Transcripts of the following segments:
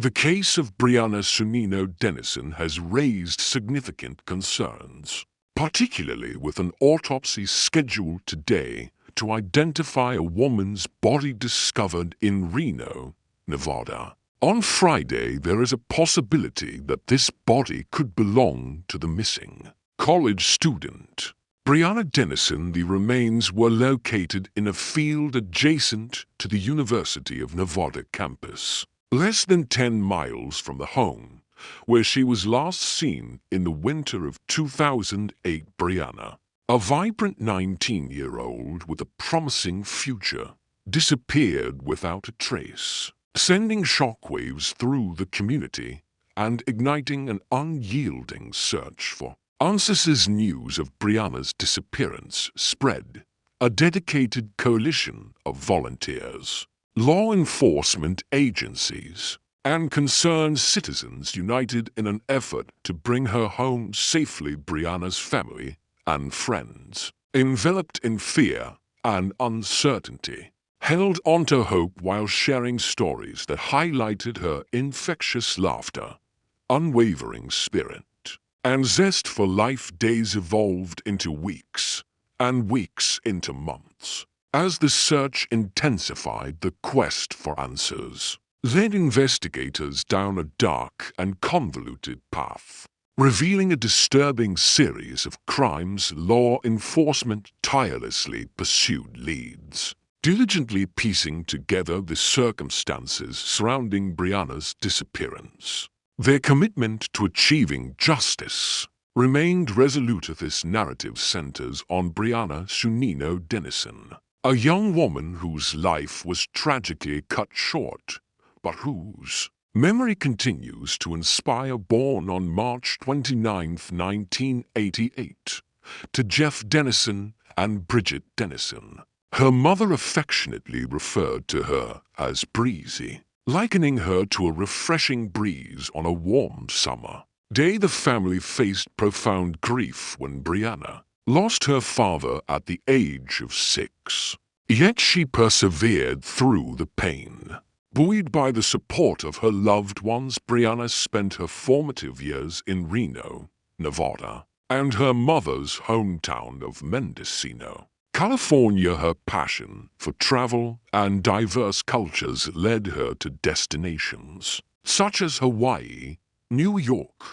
The case of Brianna Denison has raised significant concerns, particularly with an autopsy scheduled today to identify a woman's body discovered in Reno, Nevada. On Friday, there is a possibility that this body could belong to the missing college student. Brianna Denison. The remains were located in a field adjacent to the University of Nevada campus, less than 10 miles from the home where she was last seen in the winter of 2008. Brianna, a vibrant 19-year-old with a promising future, disappeared without a trace, sending shockwaves through the community and igniting an unyielding search for answers. As news of Brianna's disappearance spread, a dedicated coalition of volunteers, law enforcement agencies, and concerned citizens united in an effort to bring her home safely. Brianna's family and friends, enveloped in fear and uncertainty, held onto hope while sharing stories that highlighted her infectious laughter, unwavering spirit, and zest for life. Days evolved into weeks, and weeks into months, as the search intensified. The quest for answers led investigators down a dark and convoluted path, revealing a disturbing series of crimes. Law enforcement tirelessly pursued leads, diligently piecing together the circumstances surrounding Brianna's disappearance. Their commitment to achieving justice remained resolute. This narrative centers on Brianna Denison, a young woman whose life was tragically cut short, but whose memory continues to inspire. Born on March 29, 1988, to Jeff Denison and Bridget Denison, her mother affectionately referred to her as Breezy, likening her to a refreshing breeze on a warm summer day. The family faced profound grief when Brianna lost her father at the age of 6. Yet she persevered through the pain. Buoyed by the support of her loved ones, Brianna spent her formative years in Reno, Nevada, and her mother's hometown of Mendocino, California. Her passion for travel and diverse cultures led her to destinations such as Hawaii, New York,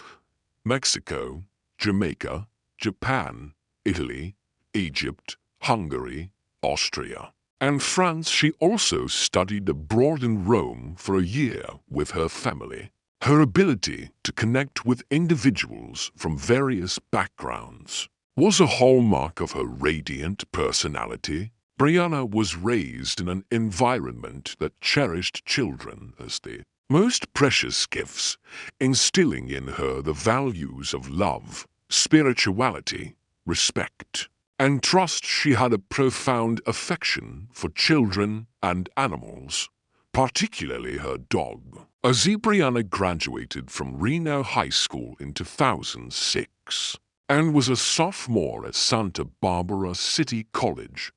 Mexico, Jamaica, Japan, Italy, Egypt, Hungary, Austria, and France. She also studied abroad in Rome for a year with her family. Her ability to connect with individuals from various backgrounds was a hallmark of her radiant personality. Brianna was raised in an environment that cherished children as the most precious gifts, instilling in her the values of love, spirituality, respect, and trust. She had a profound affection for children and animals, particularly her dog. As Brianna graduated from Reno High School in 2006 and was a sophomore at Santa Barbara City College,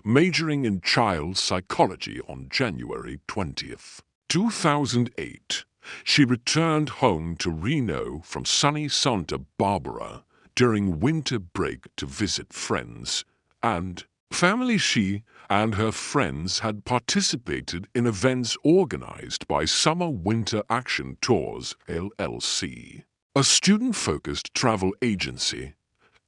majoring in child psychology. On January 20th, 2008, she returned home to Reno from sunny Santa Barbara during winter break to visit friends and family. She and her friends had participated in events organized by Summer Winter Action Tours LLC, a student-focused travel agency,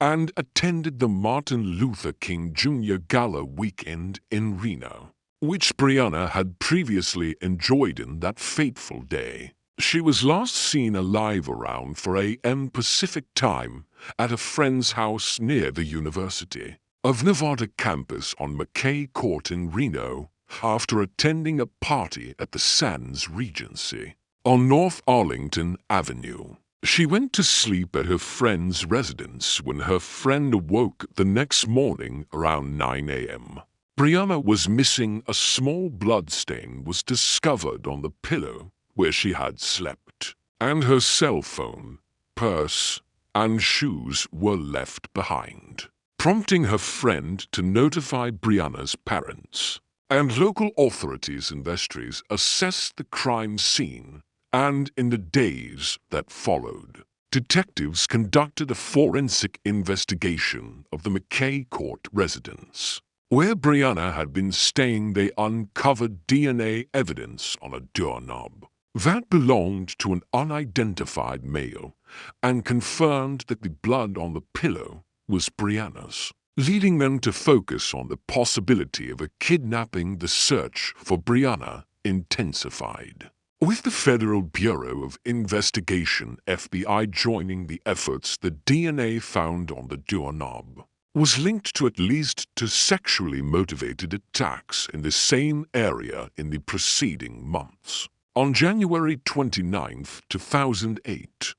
and attended the Martin Luther King Jr. Gala weekend in Reno, which Brianna had previously enjoyed. In that fateful day, she was last seen alive around 4 a.m. Pacific Time at a friend's house near the University of Nevada campus on McKay Court in Reno, after attending a party at the Sands Regency on North Arlington Avenue. She went to sleep at her friend's residence when her friend awoke the next morning around 9 a.m. Brianna was missing. A small bloodstain was discovered on the pillow where she had slept, and her cell phone, purse, and shoes were left behind, prompting her friend to notify Brianna's parents. And local authorities. Investigators assessed the crime scene And in the days that followed, detectives conducted a forensic investigation of the McKay Court residence. Where Brianna had been staying, they uncovered DNA evidence on a doorknob that belonged to an unidentified male and confirmed that the blood on the pillow was Brianna's, leading them to focus on the possibility of a kidnapping. The search for Brianna intensified, with the Federal Bureau of Investigation (FBI) joining the efforts. The DNA found on the doorknob was linked to at least two sexually motivated attacks in the same area in the preceding months. On January 29, 2008,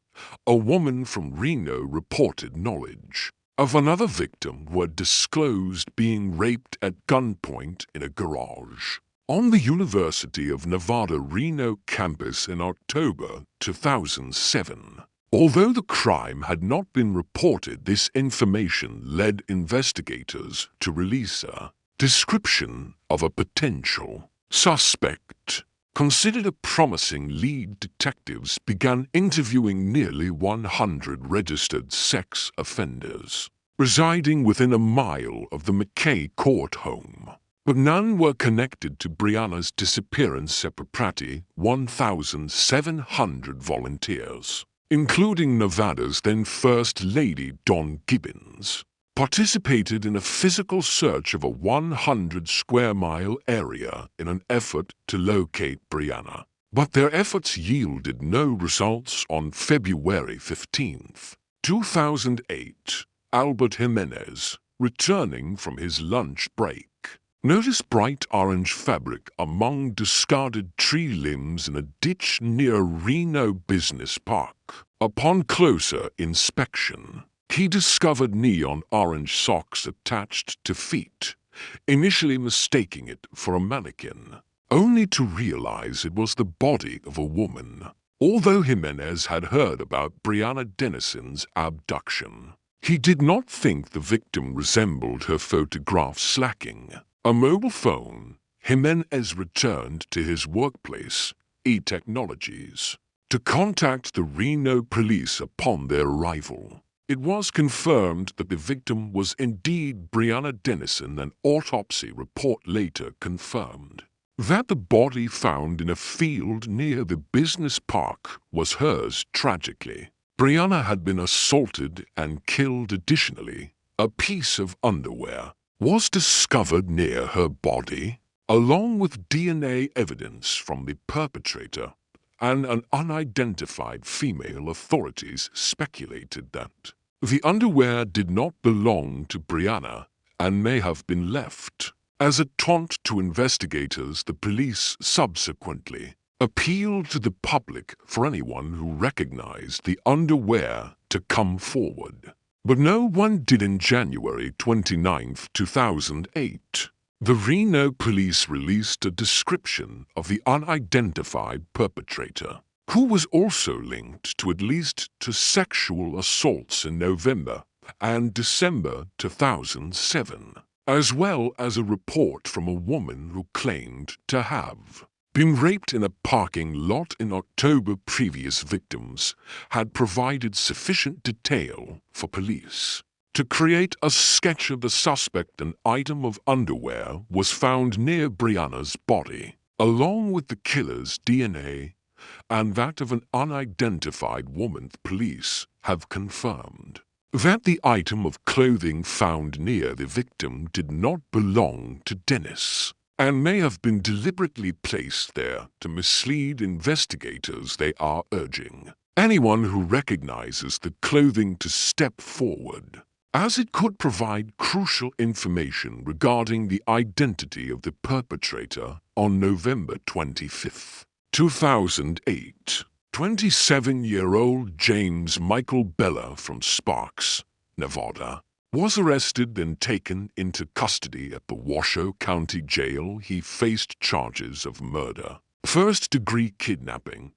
a woman from Reno reported knowledge of another victim who had disclosed being raped at gunpoint in a garage on the University of Nevada, Reno campus in October 2007. Although the crime had not been reported, this information led investigators to release a description of a potential suspect. Considered a promising lead, detectives began interviewing nearly 100 registered sex offenders residing within a mile of the McKay Court home, but none were connected to Brianna's disappearance. Approximately 1,700 volunteers, including Nevada's then First Lady Dawn Gibbons, participated in a physical search of a 100-square-mile area in an effort to locate Brianna. But their efforts yielded no results. On February 15, 2008, Albert Jimenez, returning from his lunch break, noticed bright orange fabric among discarded tree limbs in a ditch near Reno Business Park. Upon closer inspection, he discovered neon orange socks attached to feet, initially mistaking it for a mannequin, only to realize it was the body of a woman. Although Jimenez had heard about Brianna Denison's abduction, he did not think the victim resembled her photographs. Lacking a mobile phone, Jimenez returned to his workplace, E-Technologies, to contact the Reno police. Upon their arrival, it was confirmed that the victim was indeed Brianna Denison. An autopsy report later confirmed that the body found in a field near the business park was hers. Tragically, Brianna had been assaulted and killed. Additionally, a piece of underwear was discovered near her body, along with DNA evidence from the perpetrator and an unidentified female. Authorities speculated that the underwear did not belong to Brianna and may have been left as a taunt to investigators. The police subsequently appealed to the public for anyone who recognized the underwear to come forward, but no one did. In January 29, 2008, the Reno police released a description of the unidentified perpetrator, who was also linked to at least two sexual assaults in November and December 2007, as well as a report from a woman who claimed to have been raped in a parking lot in October. Previous victims had provided sufficient detail for police to create a sketch of the suspect. An item of underwear was found near Brianna's body, along with the killer's DNA and that of an unidentified woman. Police have confirmed that the item of clothing found near the victim did not belong to Dennis and may have been deliberately placed there to mislead investigators. They are urging anyone who recognizes the clothing to step forward, as it could provide crucial information regarding the identity of the perpetrator. On November 25, 2008, 27-year-old James Michael Bella from Sparks, Nevada, was arrested and taken into custody at the Washoe County Jail. He faced charges of murder, first-degree kidnapping,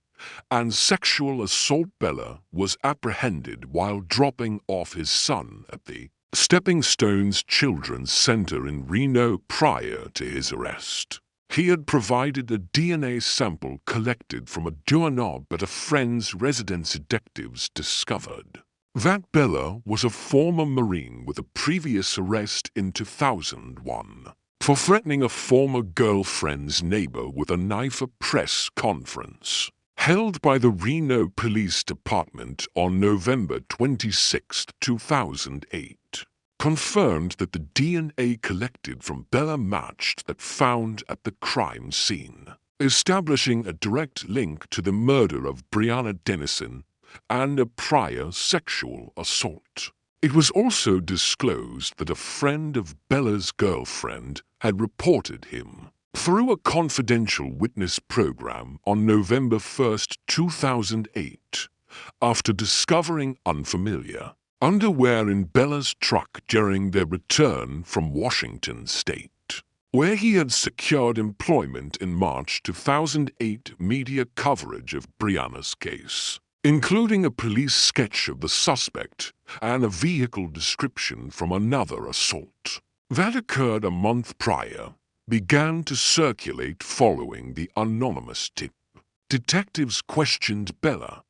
and sexual assault. Bella was apprehended while dropping off his son at the Stepping Stones Children's Center in Reno prior to his arrest. He had provided a DNA sample collected from a doorknob at a friend's residence. Detectives discovered that Bella was a former Marine with a previous arrest in 2001 for threatening a former girlfriend's neighbor with a knife. A press conference held by the Reno Police Department on November 26, 2008, confirmed that the DNA collected from Bella matched that found at the crime scene, establishing a direct link to the murder of Brianna Denison and a prior sexual assault. It was also disclosed that a friend of Bella's girlfriend had reported him through a confidential witness program on November 1, 2008, after discovering unfamiliar underwear in Bella's truck during their return from Washington State, where he had secured employment in March 2008. Media coverage of Brianna's case, including a police sketch of the suspect and a vehicle description from another assault that occurred a month prior, began to circulate following the anonymous tip. Detectives questioned Bella,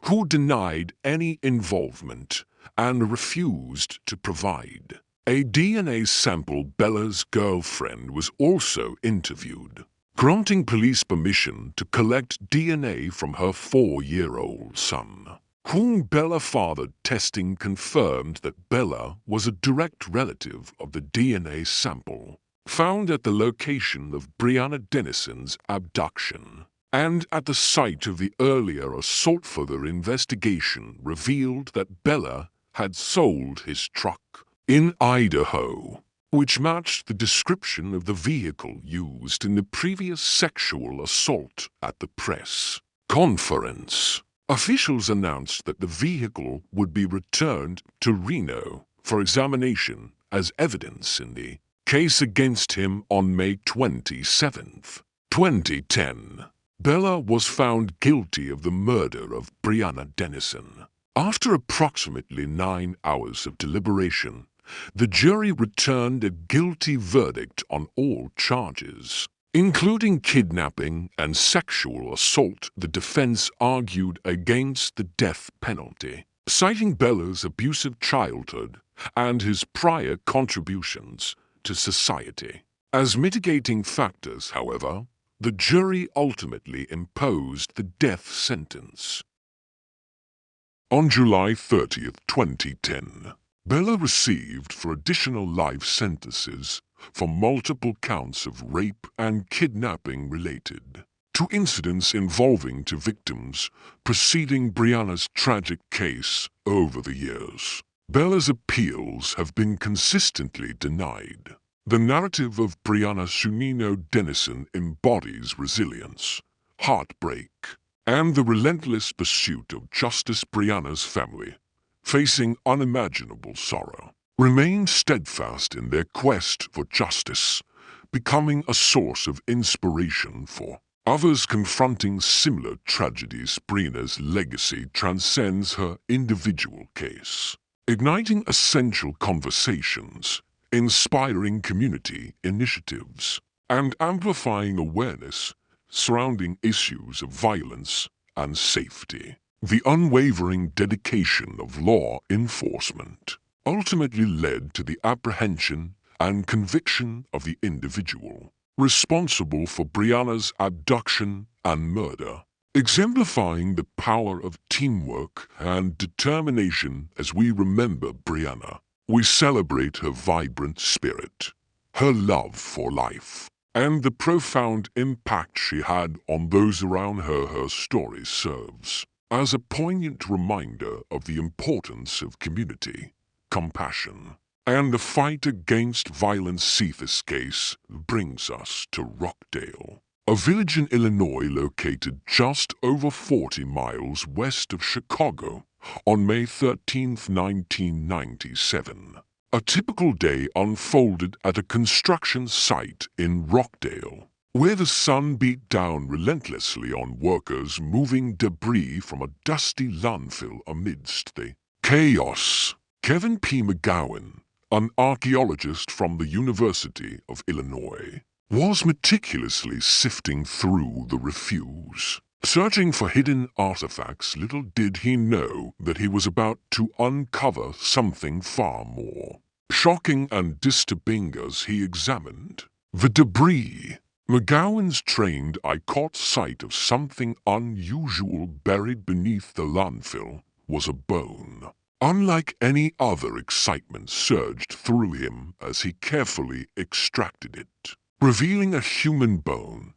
who denied any involvement and refused to provide a DNA sample. Bella's girlfriend was also interviewed, granting police permission to collect DNA from her 4-year-old son, whom Bella fathered. Testing confirmed that Bella was a direct relative of the DNA sample found at the location of Brianna Denison's abduction and at the site of the earlier assault. Further investigation revealed that Bella had sold his truck in Idaho, which matched the description of the vehicle used in the previous sexual assault. At the press conference, officials announced that the vehicle would be returned to Reno for examination as evidence in the case against him. On May 27, 2010, Bella was found guilty of the murder of Brianna Denison. After approximately 9 hours of deliberation, the jury returned a guilty verdict on all charges, including kidnapping and sexual assault. The defense argued against the death penalty, citing Bella's abusive childhood and his prior contributions to society as mitigating factors. However, the jury ultimately imposed the death sentence. On July 30, 2010, Bella received for additional life sentences for multiple counts of rape and kidnapping related to incidents involving two victims preceding Brianna's tragic case. Over the years, Bella's appeals have been consistently denied. The narrative of Brianna Denison embodies resilience, heartbreak, and the relentless pursuit of justice. Brianna's family, facing unimaginable sorrow, remain steadfast in their quest for justice, becoming a source of inspiration for others confronting similar tragedies. Brianna's legacy transcends her individual case, igniting essential conversations, inspiring community initiatives, and amplifying awareness surrounding issues of violence and safety. The unwavering dedication of law enforcement ultimately led to the apprehension and conviction of the individual responsible for Brianna's abduction and murder, exemplifying the power of teamwork and determination. As we remember Brianna, we celebrate her vibrant spirit, her love for life, and the profound impact she had on those around her. Her story serves as a poignant reminder of the importance of community, compassion, and the fight against violence. This case brings us to Rockdale, a village in Illinois located just over 40 miles west of Chicago. On May 13, 1997, a typical day unfolded at a construction site in Rockdale, where the sun beat down relentlessly on workers moving debris from a dusty landfill. Amidst the chaos, Kevin P. McGowan, an archaeologist from the University of Illinois, was meticulously sifting through the refuse. Searching for hidden artifacts, little did he know that he was about to uncover something far more shocking and disturbing as he examined the debris. McGowan's trained eye caught sight of something unusual buried beneath the landfill was a bone. Unlike any other, excitement surged through him as he carefully extracted it, revealing a human bone,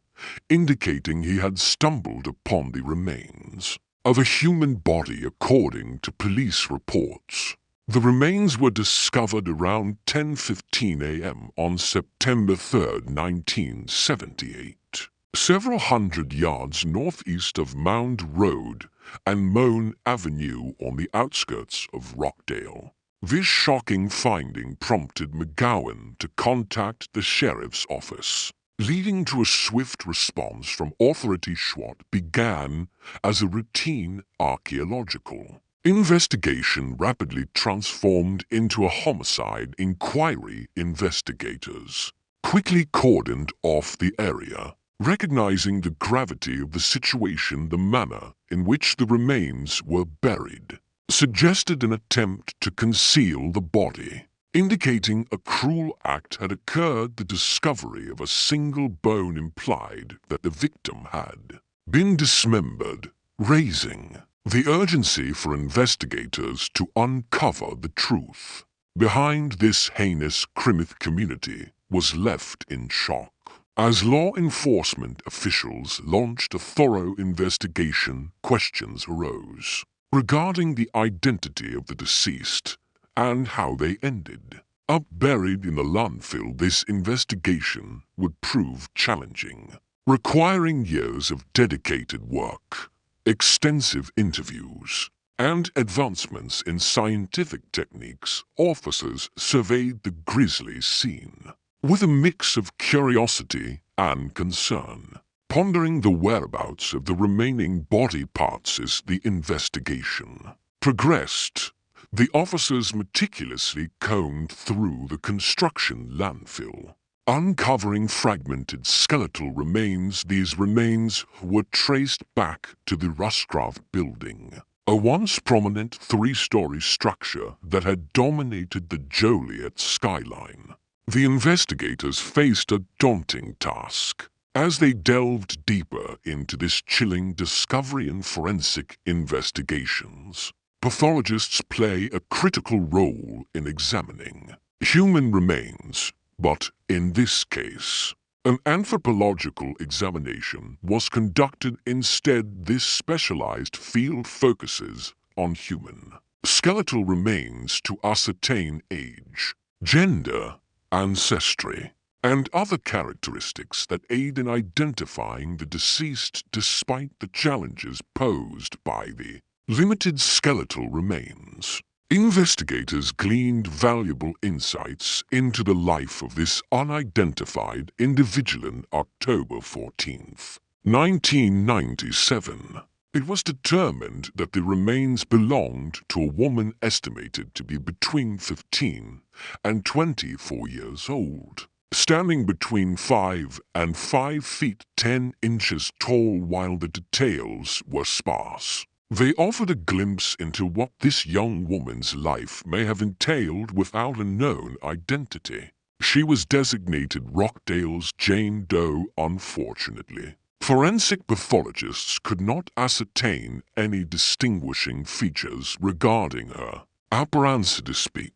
indicating he had stumbled upon the remains of a human body according to police reports. The remains were discovered around 10:15 a.m. on September 3, 1978, several hundred yards northeast of Mound Road and Moan Avenue on the outskirts of Rockdale. This shocking finding prompted McGowan to contact the sheriff's office, leading to a swift response from authorities. SWAT began as a routine archaeological investigation rapidly transformed into a homicide inquiry. Investigators quickly cordoned off the area, recognizing the gravity of the situation. The manner in which the remains were buried suggested an attempt to conceal the body, indicating a cruel act had occurred. The discovery of a single bone implied that the victim had been dismembered, raising the urgency for investigators to uncover the truth behind this heinous crime. Community was left in shock as law enforcement officials launched a thorough investigation. Questions arose regarding the identity of the deceased and how they ended up buried in the landfill. This investigation would prove challenging, requiring years of dedicated work, extensive interviews, and advancements in scientific techniques. Officers surveyed the grisly scene with a mix of curiosity and concern, pondering the whereabouts of the remaining body parts. As the investigation progressed, the officers meticulously combed through the construction landfill, uncovering fragmented skeletal remains. These remains were traced back to the Ruscroft building, a once prominent three-story structure that had dominated the Joliet skyline. The investigators faced a daunting task as they delved deeper into this chilling discovery. In forensic investigations, pathologists play a critical role in examining human remains, but in this case, an anthropological examination was conducted instead. This specialized field focuses on human skeletal remains to ascertain age, gender, ancestry, and other characteristics that aid in identifying the deceased. Despite the challenges posed by the limited skeletal remains, investigators gleaned valuable insights into the life of this unidentified individual. On October 14, 1997, it was determined that the remains belonged to a woman estimated to be between 15 and 24 years old, standing between 5 and 5 feet 10 inches tall. While the details were sparse, they offered a glimpse into what this young woman's life may have entailed without a known identity. She was designated Rockdale's Jane Doe. Unfortunately, forensic pathologists could not ascertain any distinguishing features regarding her appearance. Despite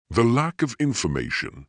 the lack of information,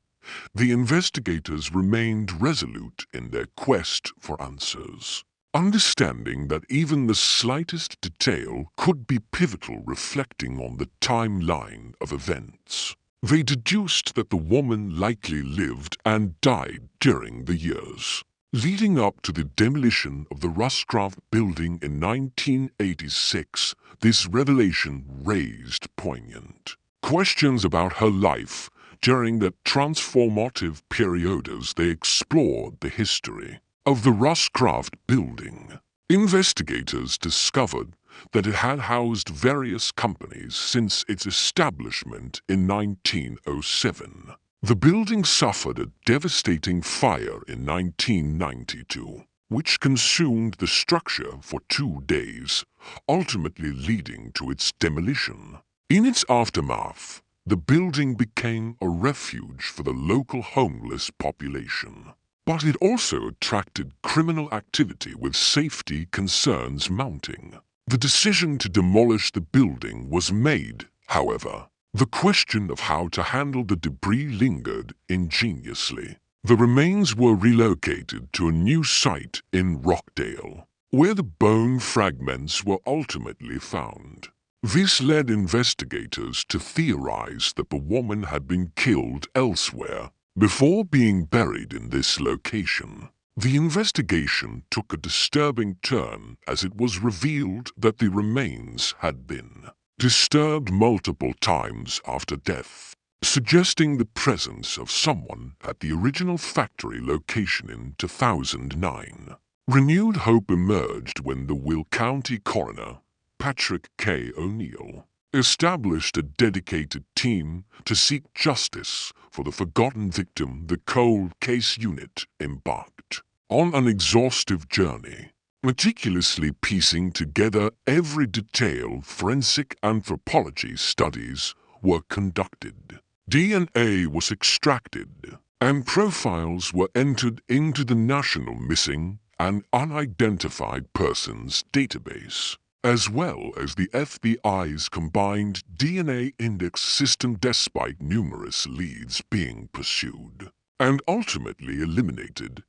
the investigators remained resolute in their quest for answers, understanding that even the slightest detail could be pivotal. Reflecting on the timeline of events, they deduced that the woman likely lived and died during the years leading up to the demolition of the Ruscroft building in 1986. This revelation raised poignant questions about her life during that transformative period. As they explored the history of the Ruscroft building, investigators discovered that it had housed various companies since its establishment in 1907. The building suffered a devastating fire in 1992, which consumed the structure for 2 days, ultimately leading to its demolition. In its aftermath, the building became a refuge for the local homeless population. But it also attracted criminal activity with safety concerns mounting. The decision to demolish the building was made, however. The question of how to handle the debris lingered ingeniously. The remains were relocated to a new site in Rockdale, where the bone fragments were ultimately found. This led investigators to theorize that the woman had been killed elsewhere before being buried in this location. The investigation took a disturbing turn as it was revealed that the remains had been disturbed multiple times after death, suggesting the presence of someone at the original factory location in 2009. Renewed hope emerged when the Will County coroner, Patrick K. O'Neill, established a dedicated team to seek justice for the forgotten victim. The cold case unit embarked on an exhaustive journey, meticulously piecing together every detail. Forensic anthropology studies were conducted. DNA was extracted, and profiles were entered into the National Missing and Unidentified Persons database, as well as the FBI's combined DNA index system. Despite numerous leads being pursued and ultimately eliminated,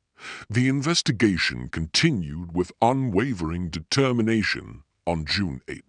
the investigation continued with unwavering determination. On June 8,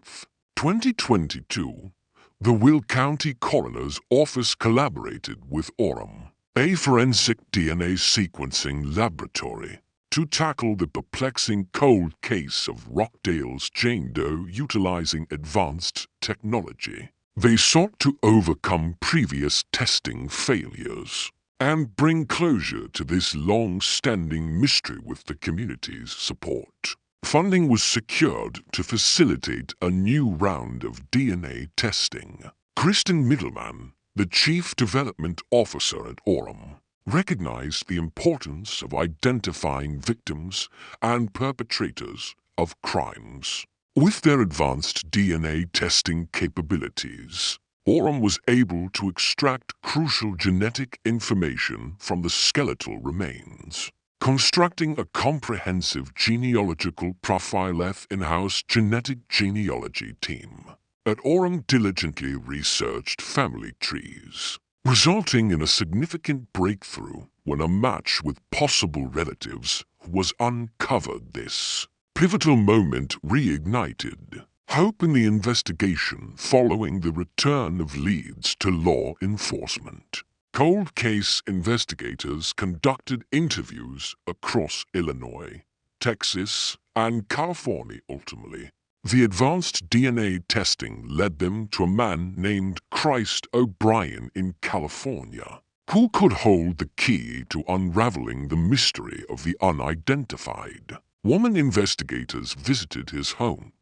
2022, the Will County Coroner's Office collaborated with Orem, a forensic DNA sequencing laboratory, to tackle the perplexing cold case of Rockdale's Jane Doe. Utilizing advanced technology, they sought to overcome previous testing failures and bring closure to this long-standing mystery. With the community's support, funding was secured to facilitate a new round of DNA testing. Kristen Middleman, the Chief Development Officer at Orem, recognized the importance of identifying victims and perpetrators of crimes. With their advanced DNA testing capabilities, Orem was able to extract crucial genetic information from the skeletal remains, constructing a comprehensive genealogical profile. In-house genetic genealogy team at Orem diligently researched family trees, resulting in a significant breakthrough when a match with possible relatives was uncovered. This pivotal moment reignited hope in the investigation following the return of leads to law enforcement. Cold case investigators conducted interviews across Illinois, Texas, and California. Ultimately, the advanced DNA testing led them to a man named Christ O'Brien in California, who could hold the key to unraveling the mystery of the unidentified woman. Investigators visited his home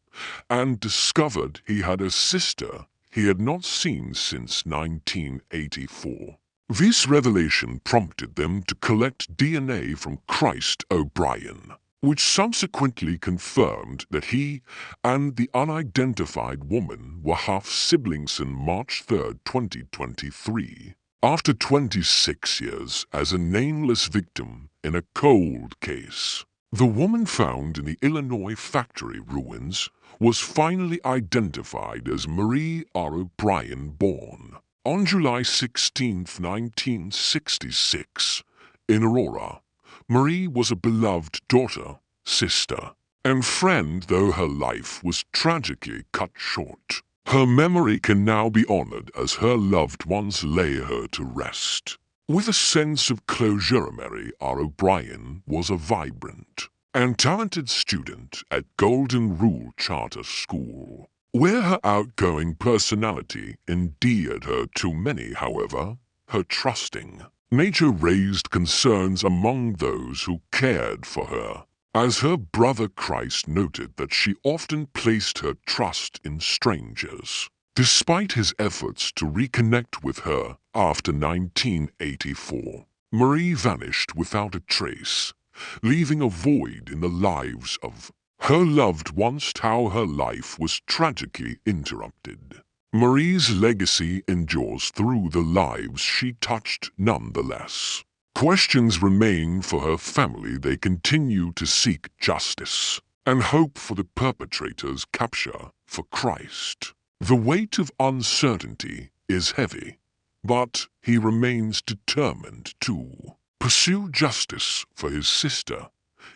and discovered he had a sister he had not seen since 1984. This revelation prompted them to collect DNA from Christ O'Brien, which subsequently confirmed that he and the unidentified woman were half-siblings. On March 3, 2023, after 26 years as a nameless victim in a cold case, the woman found in the Illinois factory ruins was finally identified as Marie R. O'Brien, born on July 16, 1966, in Aurora. Marie was a beloved daughter, sister, and friend. Though her life was tragically cut short, her memory can now be honored as her loved ones lay her to rest. With a sense of closure, Marie R. O'Brien was a vibrant and talented student at Golden Rule Charter School, where her outgoing personality endeared her to many. However, her trusting nature raised concerns among those who cared for her, as her brother Christ noted that she often placed her trust in strangers. Despite his efforts to reconnect with her After 1984, Marie vanished without a trace, leaving a void in the lives of her loved ones. How her life was tragically interrupted. Marie's legacy endures through the lives she touched nonetheless. Questions remain for her family. They continue to seek justice and hope for the perpetrator's capture for Christ. The weight of uncertainty is heavy, but he remains determined to pursue justice for his sister,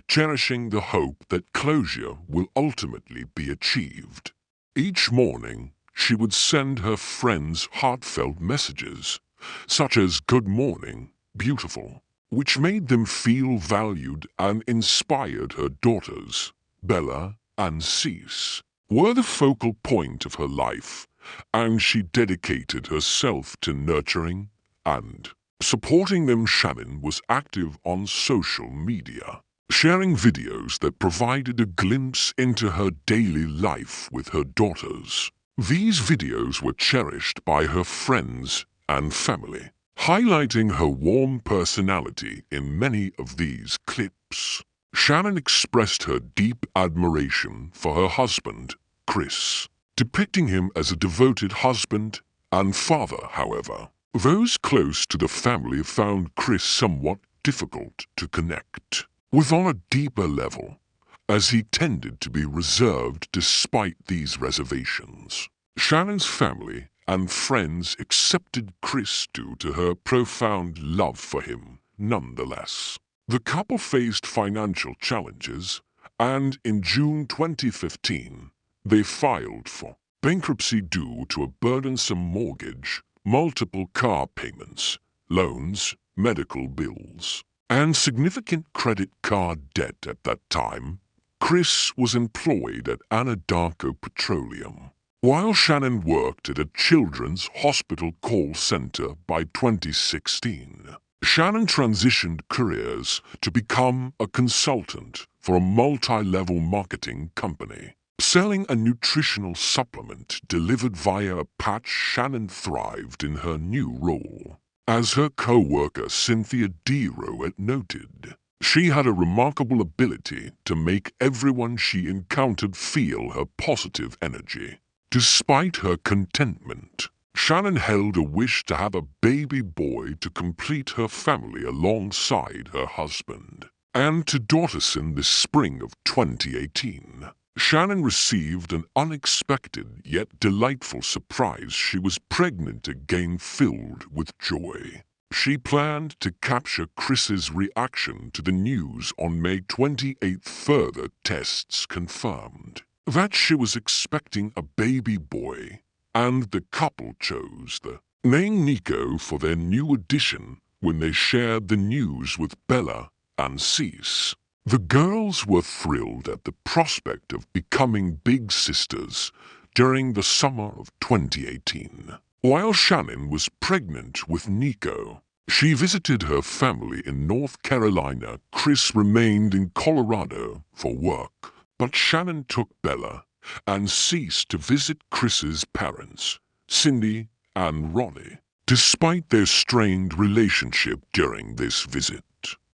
cherishing the hope that closure will ultimately be achieved. Each morning, she would send her friends heartfelt messages, such as "Good morning, beautiful," which made them feel valued and inspired. Her daughters, Bella and Cease, were the focal point of her life, and she dedicated herself to nurturing and supporting them. Shanann was active on social media, sharing videos that provided a glimpse into her daily life with her daughters. These videos were cherished by her friends and family, highlighting her warm personality. In many of these clips, Shanann expressed her deep admiration for her husband, Chris, depicting him as a devoted husband and father. However, those close to the family found Chris somewhat difficult to connect with on a deeper level, as he tended to be reserved. Despite these reservations, Shannon's family and friends accepted Chris due to her profound love for him. Nonetheless, the couple faced financial challenges, and in June 2015, they filed for bankruptcy due to a burdensome mortgage, multiple car payments, loans, medical bills, and significant credit card debt. At that time, Chris was employed at Anadarko Petroleum, while Shanann worked at a children's hospital call center. By 2016, Shanann transitioned careers to become a consultant for a multi-level marketing company, selling a nutritional supplement delivered via a patch. Shanann thrived in her new role. As her co-worker Cynthia Dero had noted, she had a remarkable ability to make everyone she encountered feel her positive energy. Despite her contentment, Shanann held a wish to have a baby boy to complete her family alongside her husband. And to daughters in the spring of 2018, Shanann received an unexpected yet delightful surprise. She was pregnant again. Filled with joy, she planned to capture Chris's reaction to the news on May 28. Further tests confirmed that she was expecting a baby boy, and the couple chose the name Nico for their new addition when they shared the news with Bella and Cease. The girls were thrilled at the prospect of becoming big sisters during the summer of 2018. While Shanann was pregnant with Nico, she visited her family in North Carolina. Chris remained in Colorado for work, but Shanann took Bella and Cease to visit Chris's parents, Cindy and Ronnie. Despite their strained relationship during this visit,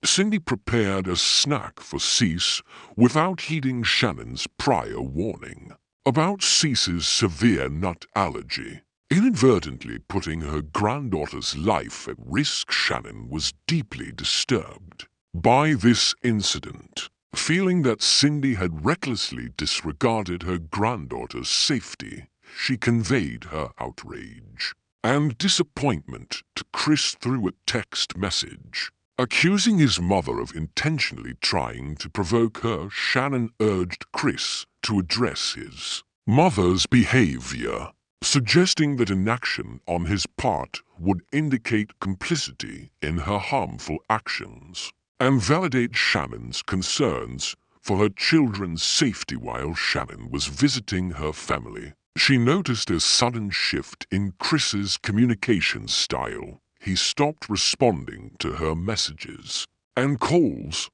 Cindy prepared a snack for Cease without heeding Shannon's prior warning about Cease's severe nut allergy, inadvertently putting her granddaughter's life at risk. Shanann was deeply disturbed by this incident, feeling that Cindy had recklessly disregarded her granddaughter's safety. She conveyed her outrage and disappointment to Chris through a text message, accusing his mother of intentionally trying to provoke her. Shanann urged Chris to address his mother's behavior, suggesting that inaction on his part would indicate complicity in her harmful actions and validate Shannon's concerns for her children's safety. While Shanann was visiting her family, she noticed a sudden shift in Chris's communication style. He stopped responding to her messages and calls,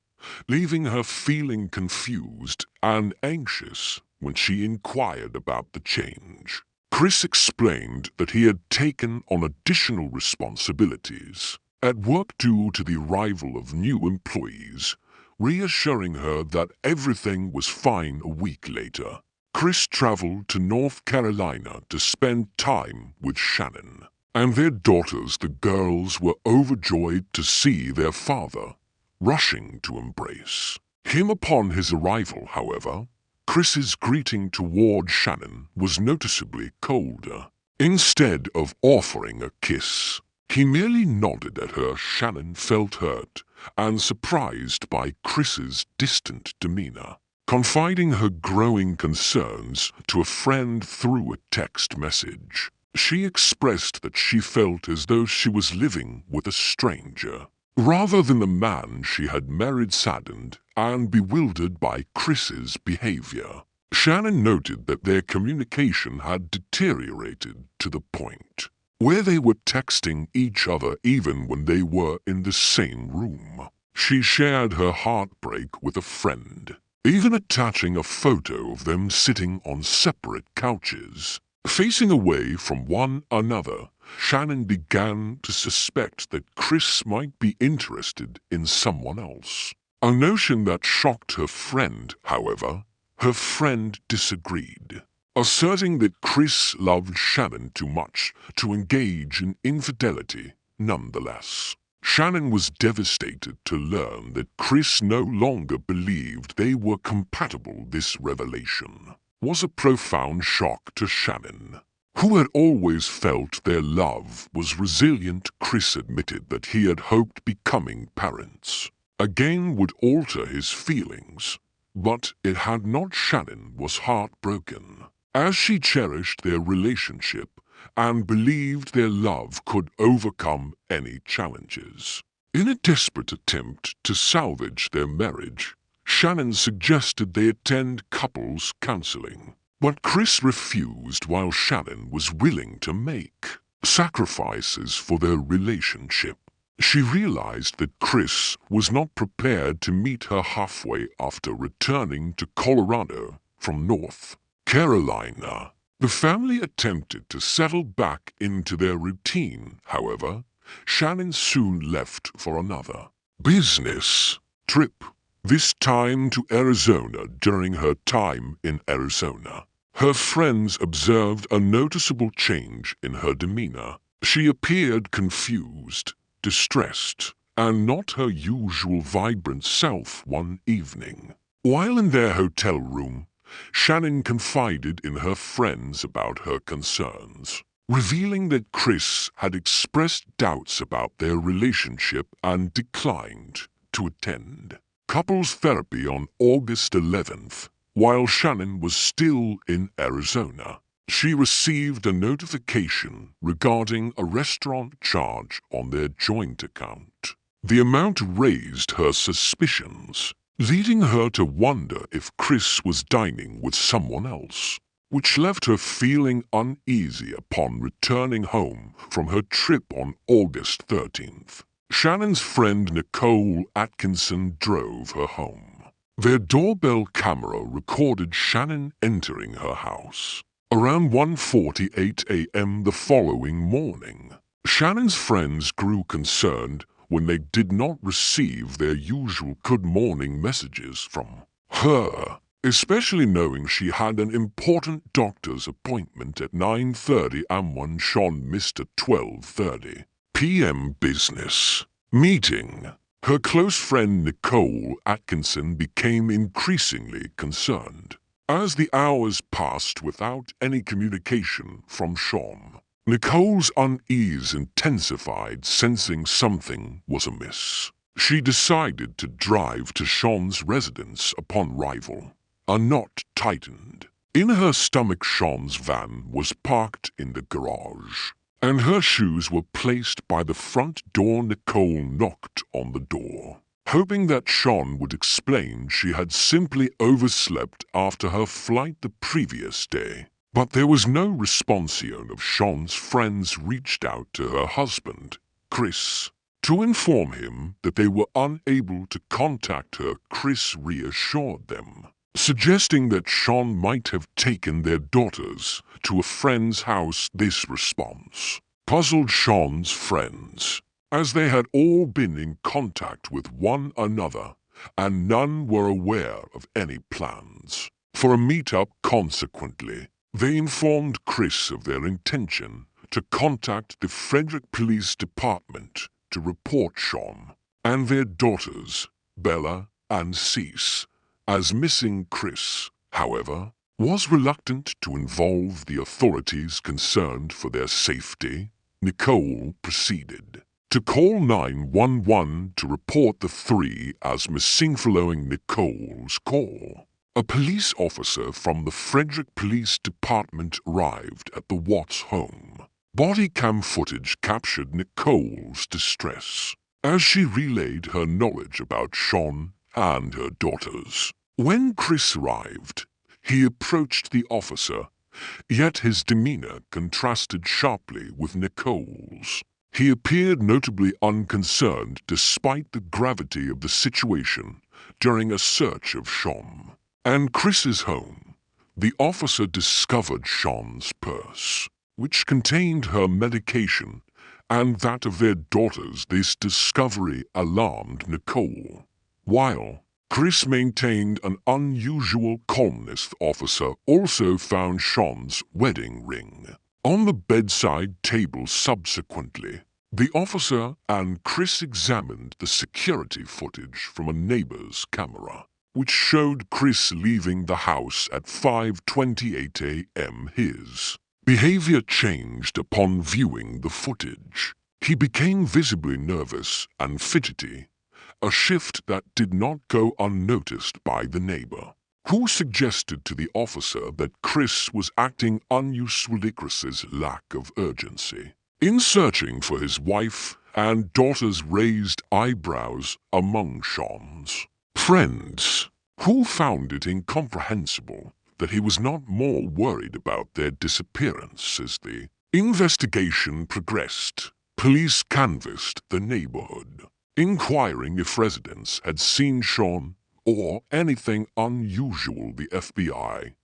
leaving her feeling confused and anxious. When she inquired about the change, Chris explained that he had taken on additional responsibilities at work due to the arrival of new employees, reassuring her that everything was fine a week later. Chris traveled to North Carolina to spend time with Shanann and their daughters. The girls were overjoyed to see their father, rushing to embrace him upon his arrival. However, Chris's greeting toward Shanann was noticeably colder. Instead of offering a kiss, he merely nodded at her. Shanann felt hurt and surprised by Chris's distant demeanor. Confiding her growing concerns to a friend through a text message, she expressed that she felt as though she was living with a stranger rather than the man she had married. Saddened and bewildered by Chris's behavior, Shanann noted that their communication had deteriorated to the point where they were texting each other even when they were in the same room. She shared her heartbreak with a friend, even attaching a photo of them sitting on separate couches, facing away from one another. Shanann began to suspect that Chris might be interested in someone else, a notion that shocked her friend. However, her friend disagreed, asserting that Chris loved Shanann too much to engage in infidelity. Nonetheless, Shanann was devastated to learn that Chris no longer believed they were compatible. This revelation was a profound shock to Shanann, who had always felt their love was resilient. Chris admitted that he had hoped becoming parents again would alter his feelings, but it had not. Shanann was heartbroken, as she cherished their relationship and believed their love could overcome any challenges. In a desperate attempt to salvage their marriage, Shanann suggested they attend couples counseling, but Chris refused. While Shanann was willing to make sacrifices for their relationship, she realized that Chris was not prepared to meet her halfway. After returning to Colorado from North Carolina, the family attempted to settle back into their routine. However, Shanann soon left for another business trip, this time to Arizona. During her time in Arizona, her friends observed a noticeable change in her demeanor. She appeared confused, distressed, and not her usual vibrant self. One evening, while in their hotel room, Shanann confided in her friends about her concerns, revealing that Chris had expressed doubts about their relationship and declined to attend couples therapy on August 11th. While Shanann was still in Arizona, she received a notification regarding a restaurant charge on their joint account. The amount raised her suspicions, leading her to wonder if Chris was dining with someone else, which left her feeling uneasy. Upon returning home from her trip on August 13th, Shannon's friend Nicole Atkinson drove her home. Their doorbell camera recorded Shanann entering her house around 1:48 a.m. the following morning. Shannon's friends grew concerned when they did not receive their usual good morning messages from her, especially knowing she had an important doctor's appointment at 9:30 am. When Sean missed a 12:30 p.m. business meeting, her close friend Nicole Atkinson became increasingly concerned. As the hours passed without any communication from Sean, Nicole's unease intensified. Sensing something was amiss, she decided to drive to Sean's residence. Upon arrival, a knot tightened in her stomach. Sean's van was parked in the garage, and her shoes were placed by the front door. Nicole knocked on the door, hoping that Sean would explain she had simply overslept after her flight the previous day. But there was no response. Of Sean's friends reached out to her husband, Chris, to inform him that they were unable to contact her. Chris reassured them, suggesting that Sean might have taken their daughters to a friend's house. This response puzzled Sean's friends, as they had all been in contact with one another, and none were aware of any plans for a meetup. Consequently, they informed Chris of their intention to contact the Frederick Police Department to report Sean and their daughters, Bella and Cease, as missing. Chris, however, was reluctant to involve the authorities concerned for their safety. Nicole proceeded to call 911 to report the three as missing. Following Nicole's call, a police officer from the Frederick Police Department arrived at the Watts home. Body cam footage captured Nicole's distress as she relayed her knowledge about Sean and her daughters. When Chris arrived, he approached the officer, yet his demeanor contrasted sharply with Nicole's. He appeared notably unconcerned despite the gravity of the situation during a search of Sean and Chris's home. The officer discovered Sean's purse, which contained her medication, and that of their daughters. This discovery alarmed Nicole. While Chris maintained an unusual calmness, the officer also found Sean's wedding ring on the bedside table. Subsequently, the officer and Chris examined the security footage from a neighbor's camera, which showed Chris leaving the house at 5:28 a.m. His behavior changed upon viewing the footage. He became visibly nervous and fidgety, a shift that did not go unnoticed by the neighbor, who suggested to the officer that Chris was acting unusually. Chris's lack of urgency in searching for his wife and daughters raised eyebrows among Sean's friends, who found it incomprehensible that he was not more worried about their disappearance. As the investigation progressed, police canvassed the neighborhood, inquiring if residents had seen Sean or anything unusual. The FBI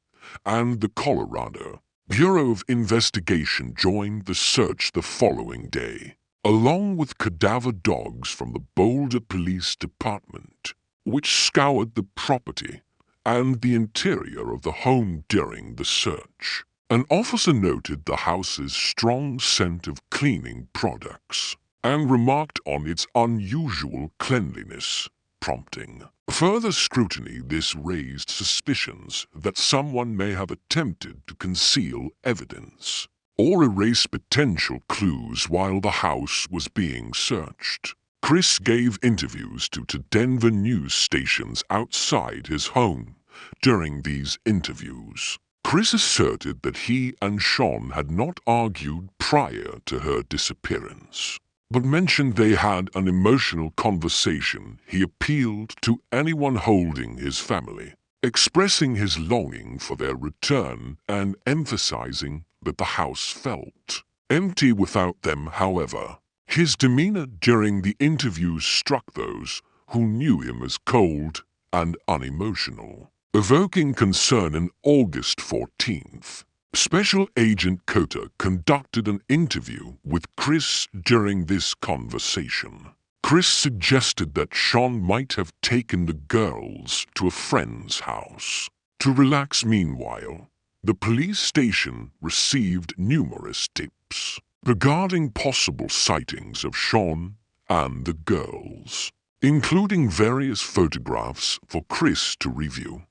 and the Colorado Bureau of Investigation joined the search the following day, along with cadaver dogs from the Boulder Police Department, which scoured the property and the interior of the home during the search. An officer noted the house's strong scent of cleaning products and remarked on its unusual cleanliness, prompting further scrutiny. This raised suspicions that someone may have attempted to conceal evidence or erase potential clues while the house was being searched. Chris gave interviews to Denver news stations outside his home. During these interviews, Chris asserted that he and Sean had not argued prior to her disappearance, but mentioned they had an emotional conversation. He appealed to anyone holding his family, expressing his longing for their return and emphasizing that the house felt empty without them. However, his demeanor during the interviews struck those who knew him as cold and unemotional, evoking concern. On August 14th, Special Agent Cota conducted an interview with Chris. During this conversation, Chris suggested that Sean might have taken the girls to a friend's house to relax. Meanwhile, the police station received numerous tips regarding possible sightings of Sean and the girls, including various photographs for Chris to review,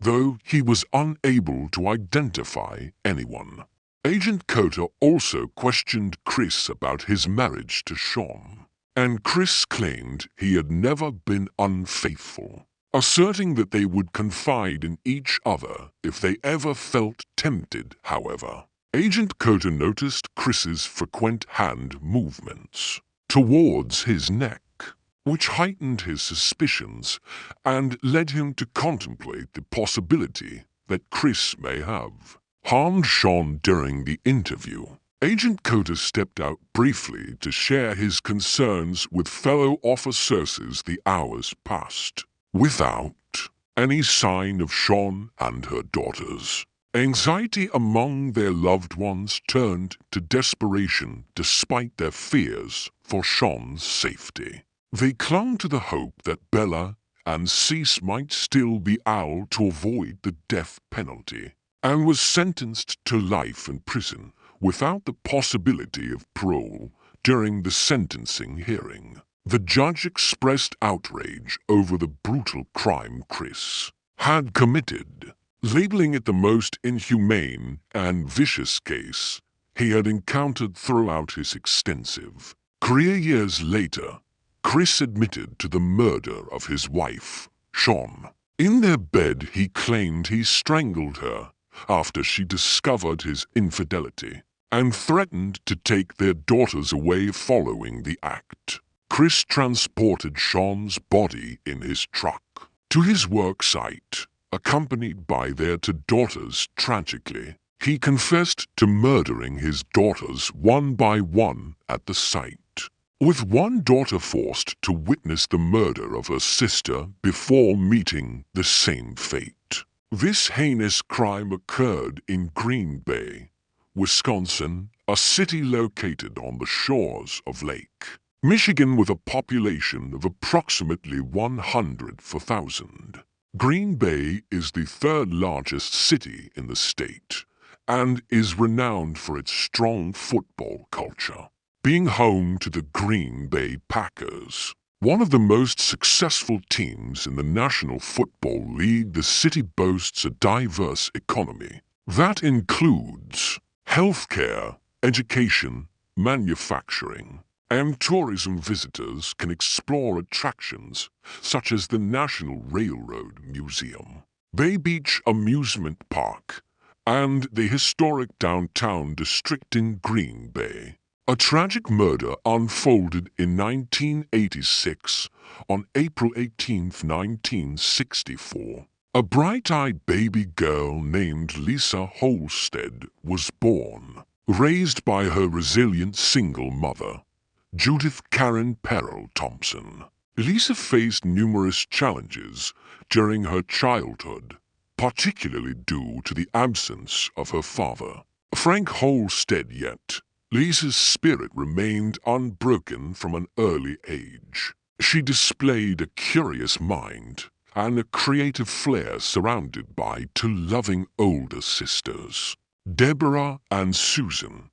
though he was unable to identify anyone. Agent Cota also questioned Chris about his marriage to Sean, and Chris claimed he had never been unfaithful, asserting that they would confide in each other if they ever felt tempted. However, Agent Cota noticed Chris's frequent hand movements towards his neck, which heightened his suspicions and led him to contemplate the possibility that Chris may have harmed Sean. During the interview, Agent Cota stepped out briefly to share his concerns with fellow officers. As the hours passed, without any sign of Sean and her daughters, Anxiety among their loved ones turned to desperation despite their fears for Sean's safety. They clung to the hope that Bella and Cease might still be out to avoid the death penalty, and was sentenced to life in prison without the possibility of parole during the sentencing hearing. The judge expressed outrage over the brutal crime Chris had committed, labeling it the most inhumane and vicious case he had encountered throughout his extensive career. Years later, Chris admitted to the murder of his wife, Shanann. In their bed, he claimed he strangled her after she discovered his infidelity, and threatened to take their daughters away following the act. Chris transported Sean's body in his truck to his work site, accompanied by their two daughters. Tragically, he confessed to murdering his daughters one by one at the site, with one daughter forced to witness the murder of her sister before meeting the same fate. This heinous crime occurred in Green Bay, Wisconsin, a city located on the shores of Lake Michigan with a population of approximately 100 per thousand. Green Bay is the third largest city in the state and is renowned for its strong football culture. Being home to the Green Bay Packers, one of the most successful teams in the National Football League, the city boasts a diverse economy that includes healthcare, education, manufacturing, and tourism. Visitors can explore attractions such as the National Railroad Museum, Bay Beach Amusement Park, and the historic downtown district in Green Bay. A tragic murder unfolded in 1986 on April 18, 1964. A bright-eyed baby girl named Lisa Holstead was born, raised by her resilient single mother, Judith Karen Perrell Thompson. Lisa faced numerous challenges during her childhood, particularly due to the absence of her father, Frank Holstead. Yet Lisa's spirit remained unbroken from an early age. She displayed a curious mind and a creative flair, surrounded by two loving older sisters, Deborah and Susan,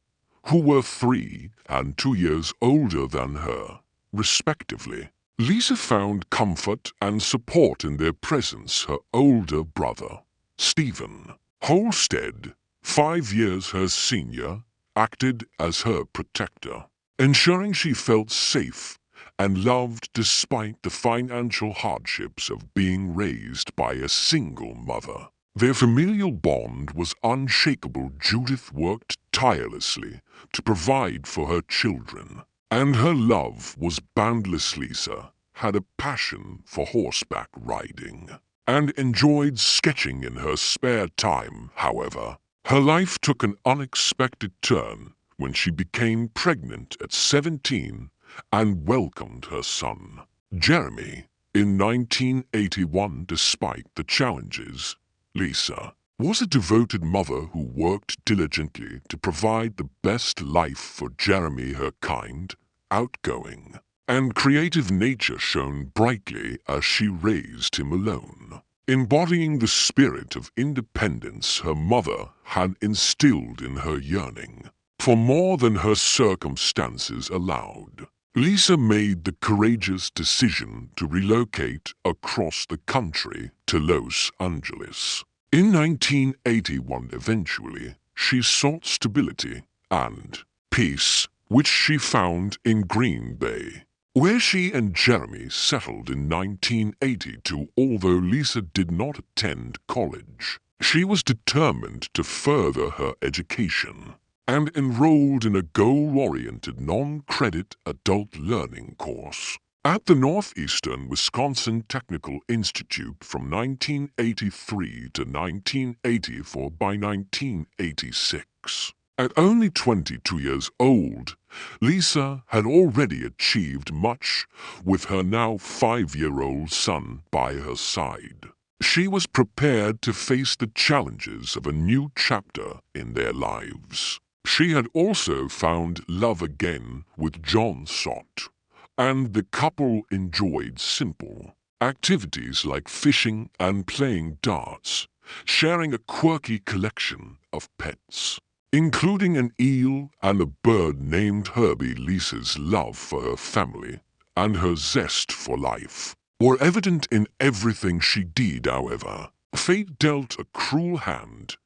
who were 3 and 2 years older than her, respectively. Lisa found comfort and support in their presence. Her older brother, Stephen Holstead, 5 years her senior, acted as her protector, ensuring she felt safe and loved despite the financial hardships of being raised by a single mother. Their familial bond was unshakable. Judith worked tirelessly to provide for her children, and her love was boundless. Lisa had a passion for horseback riding and enjoyed sketching in her spare time. However, her life took an unexpected turn when she became pregnant at 17 and welcomed her son, Jeremy, in 1981. Despite the challenges, Lisa was a devoted mother who worked diligently to provide the best life for Jeremy. Her kind, outgoing, and creative nature shone brightly as she raised him alone, embodying the spirit of independence her mother had instilled in her. Yearning for more than her circumstances allowed, Lisa made the courageous decision to relocate across the country to Los Angeles. In 1981, eventually, she sought stability and peace, which she found in Green Bay, where she and Jeremy settled in 1982. Although Lisa did not attend college, she was determined to further her education and enrolled in a goal-oriented non-credit adult learning course at the Northeastern Wisconsin Technical Institute from 1983 to 1984. By 1986, at only 22 years old, Lisa had already achieved much with her now 5-year-old son by her side. She was prepared to face the challenges of a new chapter in their lives. She had also found love again with John Sott, and the couple enjoyed simple activities like fishing and playing darts, sharing a quirky collection of pets, including an eel and a bird named Herbie. Lisa's love for her family and her zest for life were evident in everything she did. However, fate dealt a cruel hand,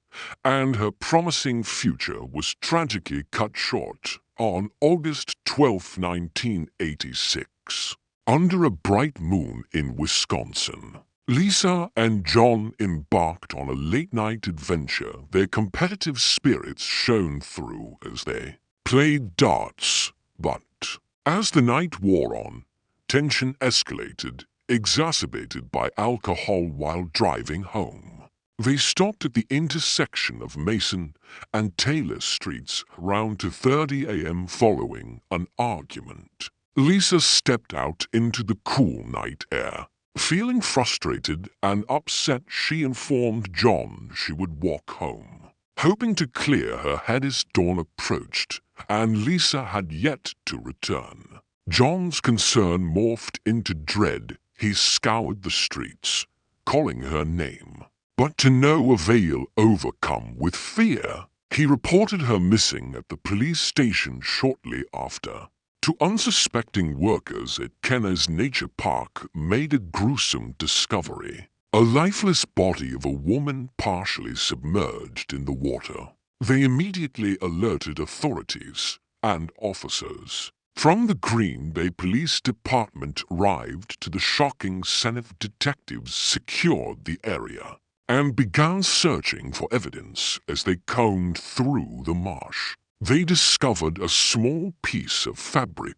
and her promising future was tragically cut short on August 12, 1986. Under a bright moon in Wisconsin, Lisa and John embarked on a late-night adventure. Their competitive spirits shone through as they played darts, but as the night wore on, tension escalated, exacerbated by alcohol while driving home. They stopped at the intersection of Mason and Taylor Streets around 2:30 a.m. following an argument. Lisa stepped out into the cool night air. Feeling frustrated and upset, she informed John she would walk home, hoping to clear her head as dawn approached, and Lisa had yet to return. John's concern morphed into dread. He scoured the streets, calling her name, but to no avail. Overcome with fear, he reported her missing at the police station shortly after. Two unsuspecting workers at Kenner's Nature Park made a gruesome discovery: a lifeless body of a woman partially submerged in the water. They immediately alerted authorities and officers from the Green Bay Police Department arrived to the shocking scene. Detectives secured the area and began searching for evidence. As they combed through the marsh, they discovered a small piece of fabric,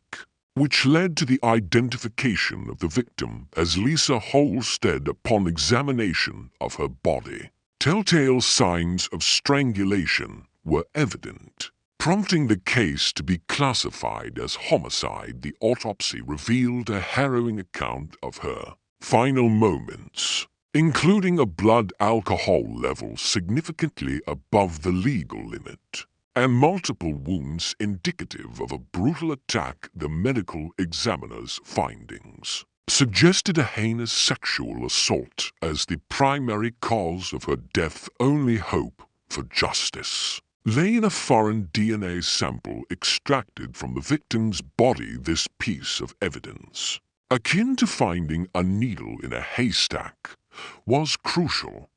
which led to the identification of the victim as Lisa Holstead. Upon examination of her body, telltale signs of strangulation were evident, prompting the case to be classified as homicide. The autopsy revealed a harrowing account of her final moments, including a blood alcohol level significantly above the legal limit, and multiple wounds indicative of a brutal attack. The medical examiner's findings suggested a heinous sexual assault as the primary cause of her death. Only hope for justice lay in a foreign DNA sample extracted from the victim's body. This piece of evidence, akin to finding a needle in a haystack, was crucial,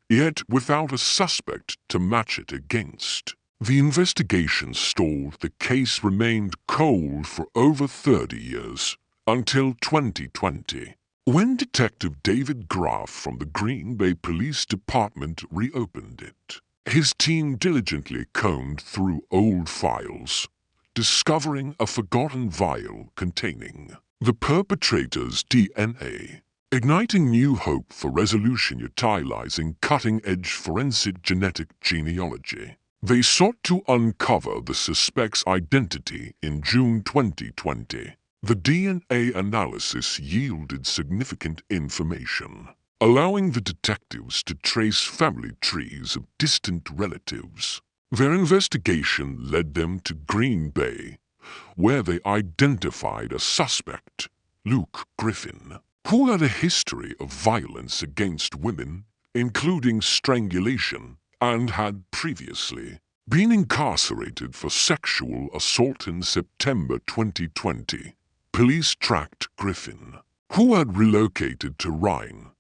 yet without a suspect to match it against, the investigation stalled. The case remained cold for over 30 years, until 2020, when Detective David Graff from the Green Bay Police Department reopened it. His team diligently combed through old files, discovering a forgotten vial containing the perpetrator's DNA, igniting new hope for resolution. Utilizing cutting-edge forensic genetic genealogy, they sought to uncover the suspect's identity. In June 2020, the DNA analysis yielded significant information, allowing the detectives to trace family trees of distant relatives. Their investigation led them to Green Bay, where they identified a suspect, Luke Griffin, who had a history of violence against women, including strangulation, and had previously been incarcerated for sexual assault. In September 2020, police tracked Griffin, who had relocated to Rhine,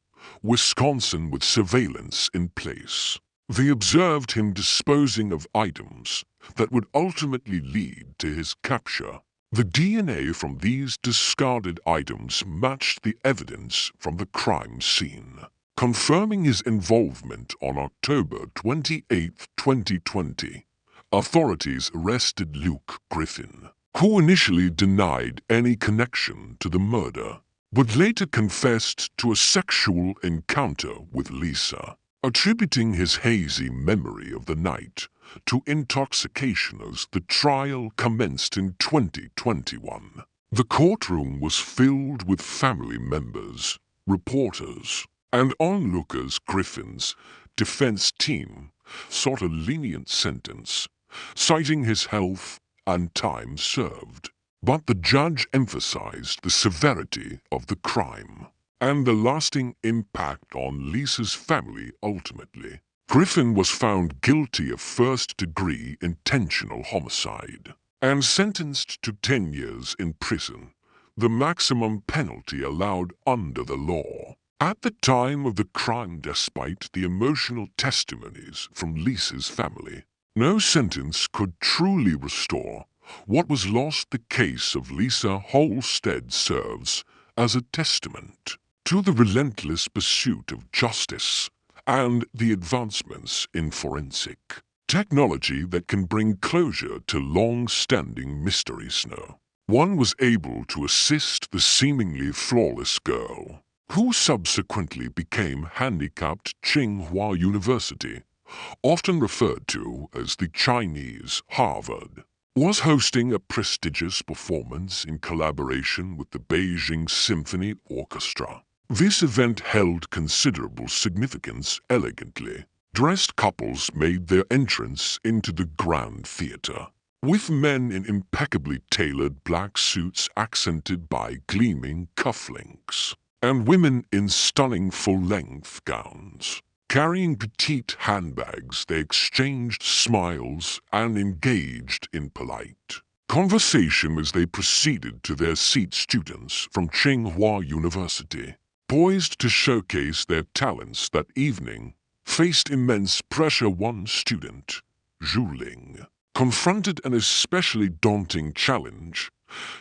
Wisconsin, with surveillance in place. They observed him disposing of items that would ultimately lead to his capture. The DNA from these discarded items matched the evidence from the crime scene, confirming his involvement. On October 28, 2020, authorities arrested Luke Griffin, who initially denied any connection to the murder, but later confessed to a sexual encounter with Lisa, attributing his hazy memory of the night to intoxication. As the trial commenced in 2021, the courtroom was filled with family members, reporters, and onlookers Griffin's defense team sought a lenient sentence, citing his health and time served. But the judge emphasized the severity of the crime and the lasting impact on Lisa's family ultimately. Griffin was found guilty of first-degree intentional homicide and sentenced to 10 years in prison, the maximum penalty allowed under the law. At the time of the crime, despite the emotional testimonies from Lisa's family, no sentence could truly restore what was lost. The case of Lisa Holstead serves as a testament to the relentless pursuit of justice and the advancements in forensic technology that can bring closure to long-standing mysteries. No one was able to assist the seemingly flawless girl, who subsequently became handicapped. Tsinghua University, often referred to as the Chinese Harvard, was hosting a prestigious performance in collaboration with the Beijing Symphony Orchestra. This event held considerable significance. Elegantly dressed couples made their entrance into the Grand Theater, with men in impeccably tailored black suits accented by gleaming cufflinks, and women in stunning full-length gowns. Carrying petite handbags, they exchanged smiles and engaged in polite conversation as they proceeded to their seats. Students from Tsinghua University, poised to showcase their talents that evening, faced immense pressure. One student, Zhu Ling, confronted an especially daunting challenge.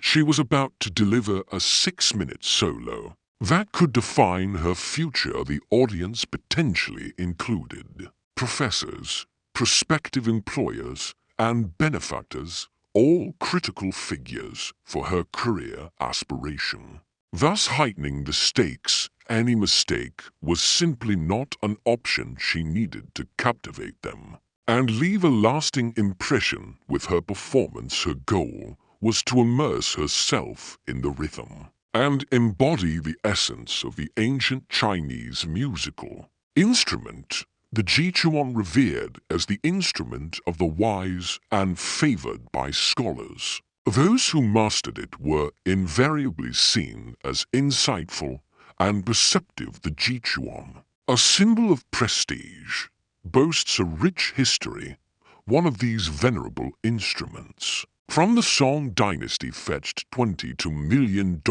She was about to deliver a 6-minute solo that could define her future. The audience potentially included professors, prospective employers, and benefactors, all critical figures for her career aspiration, thus heightening the stakes. Any mistake was simply not an option. She needed to captivate them and leave a lasting impression with her performance. Her goal was to immerse herself in the rhythm and embody the essence of the ancient Chinese musical instrument, the jichuan, revered as the instrument of the wise and favored by scholars. Those who mastered it were invariably seen as insightful and perceptive. The jichuan, a symbol of prestige, boasts a rich history. One of these venerable instruments from the Song dynasty fetched $22 million,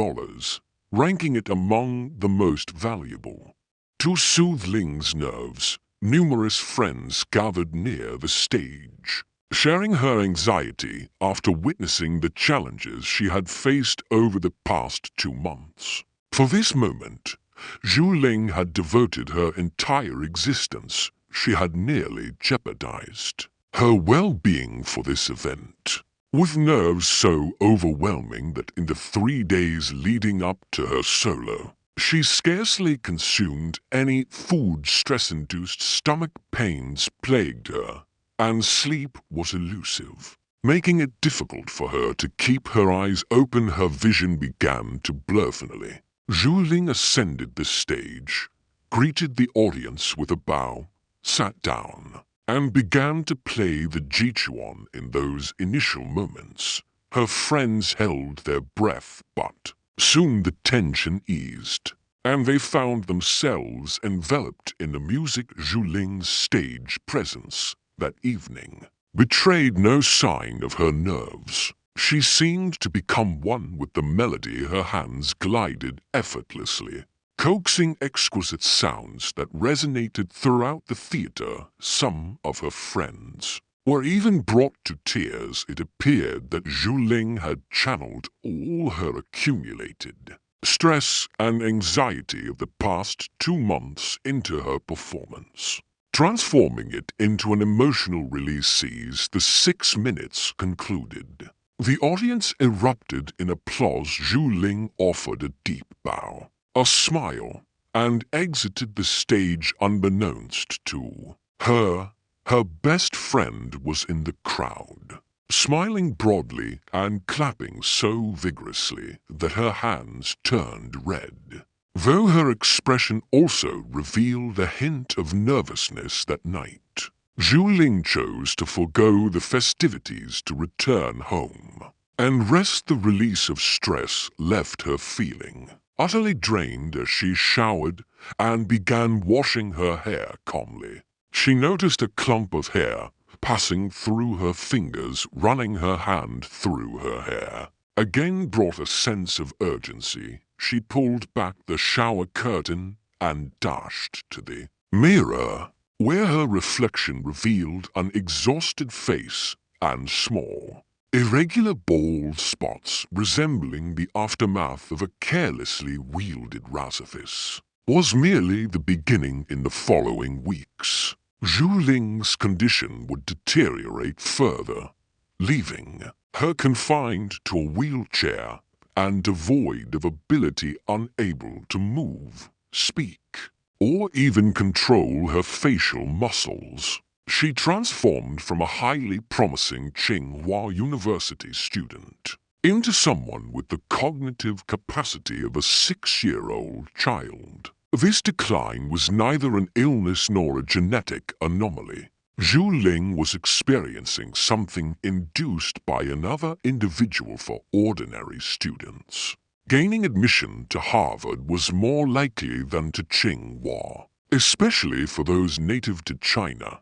ranking it among the most valuable. To soothe Ling's nerves, numerous friends gathered near the stage, sharing her anxiety after witnessing the challenges she had faced over the past 2 months. For this moment, Zhu Ling had devoted her entire existence. She had nearly jeopardized her well-being for this event, with nerves so overwhelming that in the 3 days leading up to her solo, she scarcely consumed any food. Stress-induced stomach pains plagued her, and sleep was elusive, making it difficult for her to keep her eyes open. Her vision began to blur. Finally, Zhu Ling ascended the stage, greeted the audience with a bow, sat down, and began to play the jichuan. In those initial moments, her friends held their breath, but soon the tension eased, and they found themselves enveloped in the music. Zhu Ling's stage presence that evening betrayed no sign of her nerves. She seemed to become one with the melody. Her hands glided effortlessly, coaxing exquisite sounds that resonated throughout the theater. Some of her friends were even brought to tears. It appeared that Zhu Ling had channeled all her accumulated stress and anxiety of the past 2 months into her performance, transforming it into an emotional release. The 6 minutes concluded. The audience erupted in applause. Zhu Ling offered a deep bow, a smile, and exited the stage. Unbeknownst to her, her best friend was in the crowd, smiling broadly and clapping so vigorously that her hands turned red. though her expression also revealed a hint of nervousness that night. Zhu Ling chose to forego the festivities to return home, and rest. The release of stress left her feeling utterly drained as she showered and began washing her hair calmly. She noticed a clump of hair passing through her fingers, running her hand through her hair. Again brought a sense of urgency. She pulled back the shower curtain and dashed to the mirror, where her reflection revealed an exhausted face and small, irregular bald spots resembling the aftermath of a carelessly wielded razorfish. Was merely the beginning. In the following weeks, Zhu Ling's condition would deteriorate further, leaving her confined to a wheelchair and devoid of ability, unable to move, speak, or even control her facial muscles. She transformed from a highly promising Tsinghua University student into someone with the cognitive capacity of a 6-year-old child. This decline was neither an illness nor a genetic anomaly. Zhu Ling was experiencing something induced by another individual for ordinary students. Gaining admission to Harvard was more likely than to Tsinghua, especially for those native to China,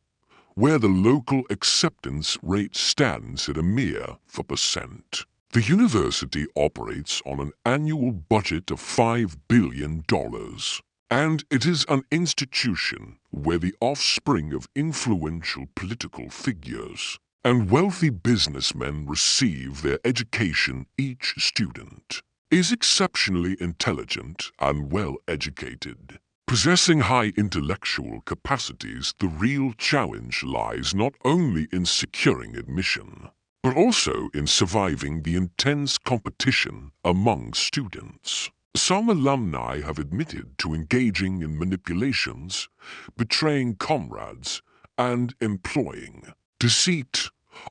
where the local acceptance rate stands at a mere 4%. The university operates on an annual budget of $5 billion, and it is an institution where the offspring of influential political figures and wealthy businessmen receive their education. Each student is exceptionally intelligent and well-educated, possessing high intellectual capacities. The real challenge lies not only in securing admission, but also in surviving the intense competition among students. Some alumni have admitted to engaging in manipulations, betraying comrades, and employing deceit,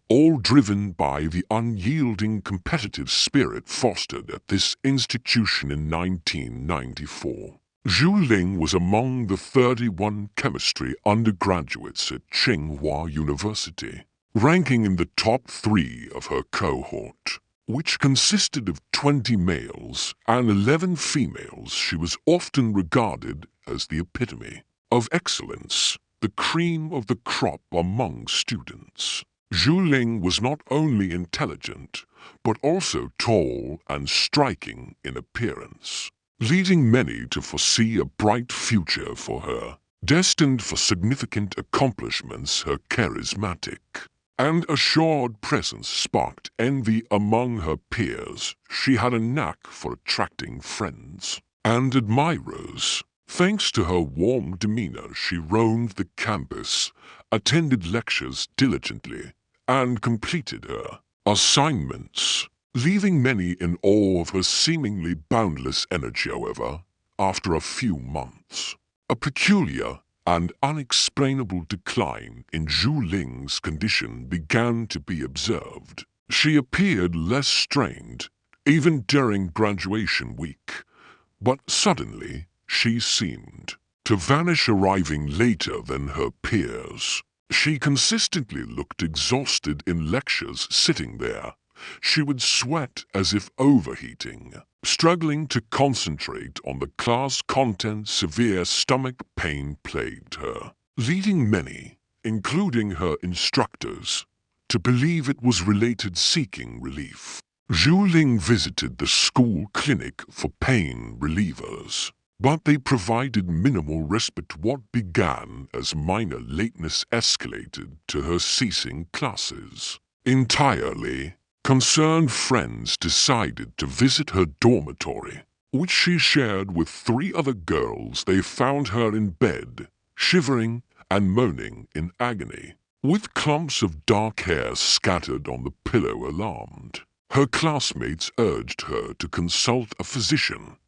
all driven by the unyielding competitive spirit fostered at this institution in 1994. Zhu Ling was among the 31 chemistry undergraduates at Tsinghua University, ranking in the top 3 of her cohort, which consisted of 20 males and 11 females. She was often regarded as the epitome of excellence, the cream of the crop among students. Zhu Ling was not only intelligent, but also tall and striking in appearance, leading many to foresee a bright future for her. Destined for significant accomplishments, her charismatic and assured presence sparked envy among her peers. She had a knack for attracting friends and admirers. Thanks to her warm demeanor, she roamed the campus, attended lectures diligently, and completed her assignments, leaving many in awe of her seemingly boundless energy. However, after a few months, a peculiar and unexplainable decline in Zhu Ling's condition began to be observed. She appeared less strained, even during graduation week, but suddenly she seemed to vanish, arriving later than her peers. She consistently looked exhausted in lectures. Sitting there, she would sweat as if overheating, struggling to concentrate on the class content. Severe stomach pain plagued her, leading many, including her instructors, to believe it was related. Seeking relief, Zhu Ling visited the school clinic for pain relievers, but they provided minimal respite. What began as minor lateness escalated to her ceasing classes entirely. Concerned friends decided to visit her dormitory, which she shared with 3 other girls. They found her in bed, shivering and moaning in agony, with clumps of dark hair scattered on the pillow. Alarmed, her classmates urged her to consult a physician,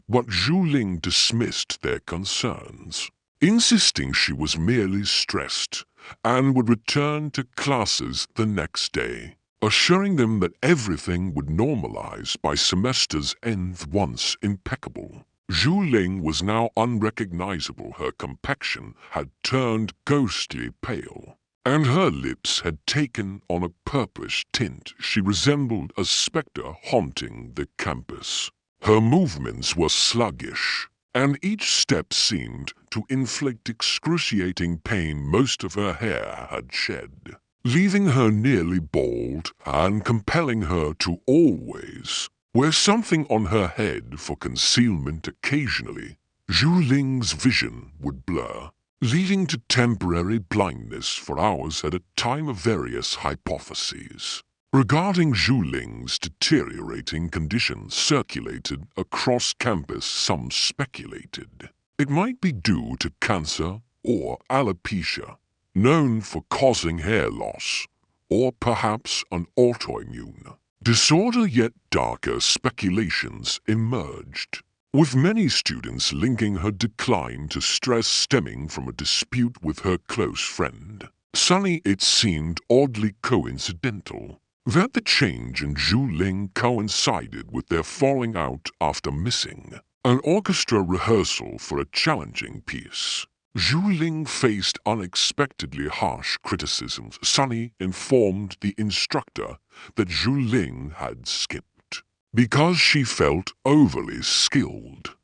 but Zhu Ling dismissed their concerns, insisting she was merely stressed and would return to classes the next day, assuring them that everything would normalize by semester's end. Once impeccable, Zhu Ling was now unrecognizable. Her complexion had turned ghostly pale, and her lips had taken on a purplish tint. She resembled a spectre haunting the campus. Her movements were sluggish, and each step seemed to inflict excruciating pain. Most of her hair had shed, leaving her nearly bald and compelling her to always wear something on her head for concealment. Occasionally, Zhu Ling's vision would blur, leading to temporary blindness for hours at a time. Of various hypotheses regarding Zhu Ling's deteriorating condition circulated across campus. Some speculated it might be due to cancer or alopecia, known for causing hair loss, or perhaps an autoimmune disorder. Yet darker speculations emerged, with many students linking her decline to stress stemming from a dispute with her close friend Sunny. It seemed oddly coincidental that the change in Zhu Ling coincided with their falling out after missing an orchestra rehearsal for a challenging piece. Zhu Ling faced unexpectedly harsh criticisms. Sunny informed the instructor that Zhu Ling had skipped because she felt overly skilled,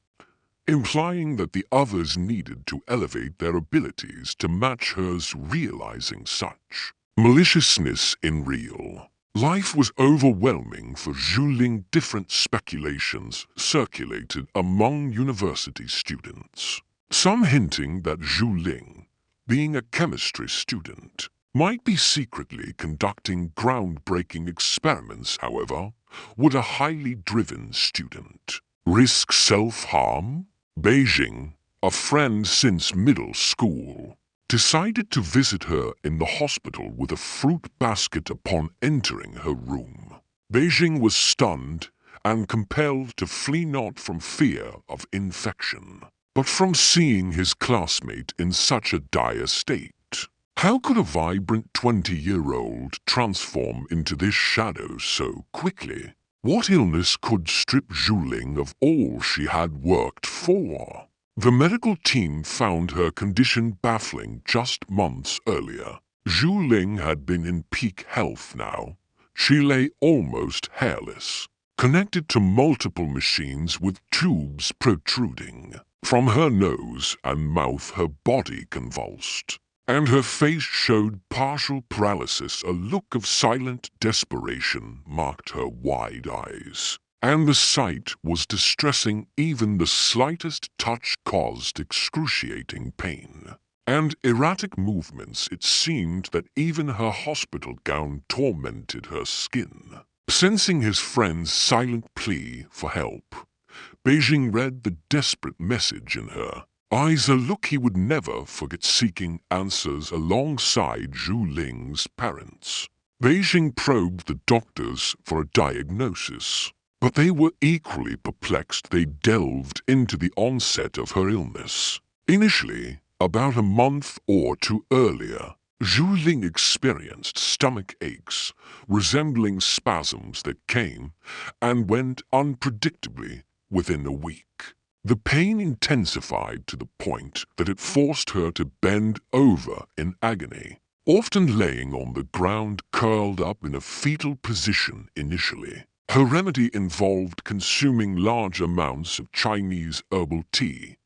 implying that the others needed to elevate their abilities to match hers. Realizing such maliciousness in real life was overwhelming for Zhu Ling, different speculations circulated among university students, some hinting that Zhu Ling, being a chemistry student, might be secretly conducting groundbreaking experiments. However, would a highly driven student risk self-harm? Beijing, a friend since middle school, decided to visit her in the hospital with a fruit basket. Upon entering her room, Beijing was stunned and compelled to flee, not from fear of infection, but from seeing his classmate in such a dire state. How could a vibrant 20-year-old transform into this shadow so quickly? What illness could strip Zhu Ling of all she had worked for? The medical team found her condition baffling. Just months earlier, Zhu Ling had been in peak health. Now, she lay almost hairless, connected to multiple machines with tubes protruding from her nose and mouth. Her body convulsed, and her face showed partial paralysis. A look of silent desperation marked her wide eyes, and the sight was distressing. Even the slightest touch caused excruciating pain and erratic movements. It seemed that even her hospital gown tormented her skin. Sensing his friend's silent plea for help, Beijing read the desperate message in her eyes, a look he would never forget. Seeking answers alongside Zhu Ling's parents, Beijing probed the doctors for a diagnosis, but they were equally perplexed. They delved into the onset of her illness. Initially, about a month or two earlier, Zhu Ling experienced stomach aches resembling spasms that came and went unpredictably within a week. The pain intensified to the point that it forced her to bend over in agony, often laying on the ground curled up in a fetal position. Initially, her remedy involved consuming large amounts of Chinese herbal tea,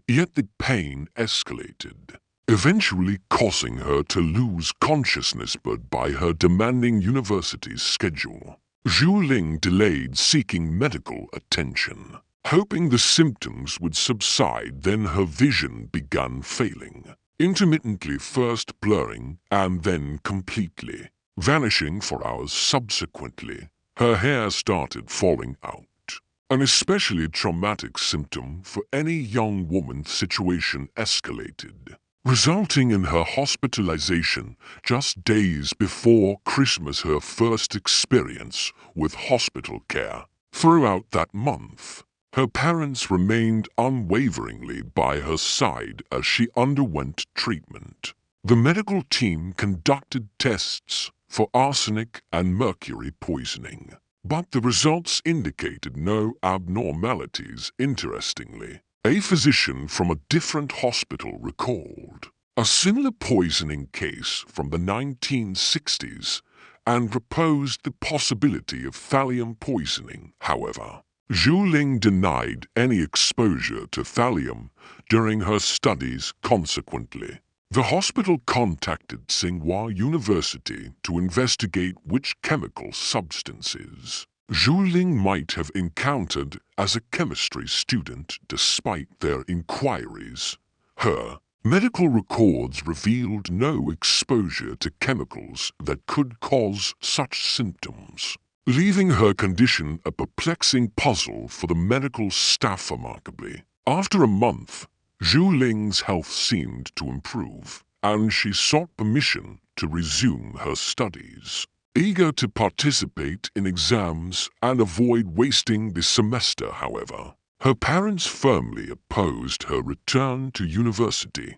yet the pain escalated, eventually causing her to lose consciousness. But by her demanding university's schedule, Zhu Ling delayed seeking medical attention, hoping the symptoms would subside. Then her vision began failing, intermittently, first blurring and then completely vanishing for hours. Subsequently, her hair started falling out, an especially traumatic symptom for any young woman. The situation escalated, resulting in her hospitalization just days before Christmas. Her first experience with hospital care. Throughout that month, her parents remained unwaveringly by her side as she underwent treatment. The medical team conducted tests for arsenic and mercury poisoning, But the results indicated no abnormalities. Interestingly, a physician from a different hospital recalled a similar poisoning case from the 1960s and proposed the possibility of thallium poisoning. However, Zhu Ling denied any exposure to thallium during her studies. Consequently, the hospital contacted Tsinghua University to investigate which chemical substances Zhu Ling might have encountered as a chemistry student. Despite their inquiries, her medical records revealed no exposure to chemicals that could cause such symptoms, leaving her condition a perplexing puzzle for the medical staff. Remarkably, after a month, Zhu Ling's health seemed to improve, and she sought permission to resume her studies. Eager to participate in exams and avoid wasting the semester, however, her parents firmly opposed her return to university,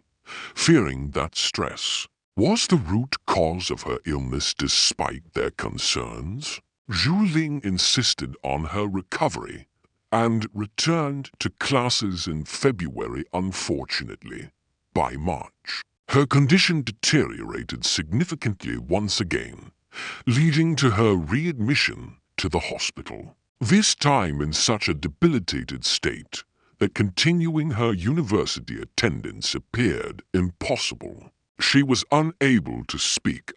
fearing that stress was the root cause of her illness. Despite their concerns, Zhu Ling insisted on her recovery and returned to classes in February. Unfortunately, by March, her condition deteriorated significantly once again, leading to her readmission to the hospital. This time in such a debilitated state that continuing her university attendance appeared impossible. She was unable to speak.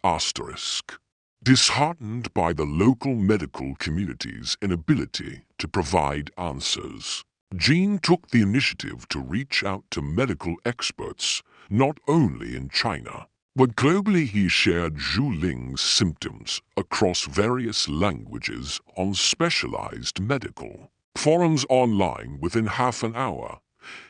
Disheartened by the local medical community's inability to provide answers, Jean took the initiative to reach out to medical experts not only in China, but globally. He shared Zhu Ling's symptoms across various languages on specialized medical forums online. Within half an hour,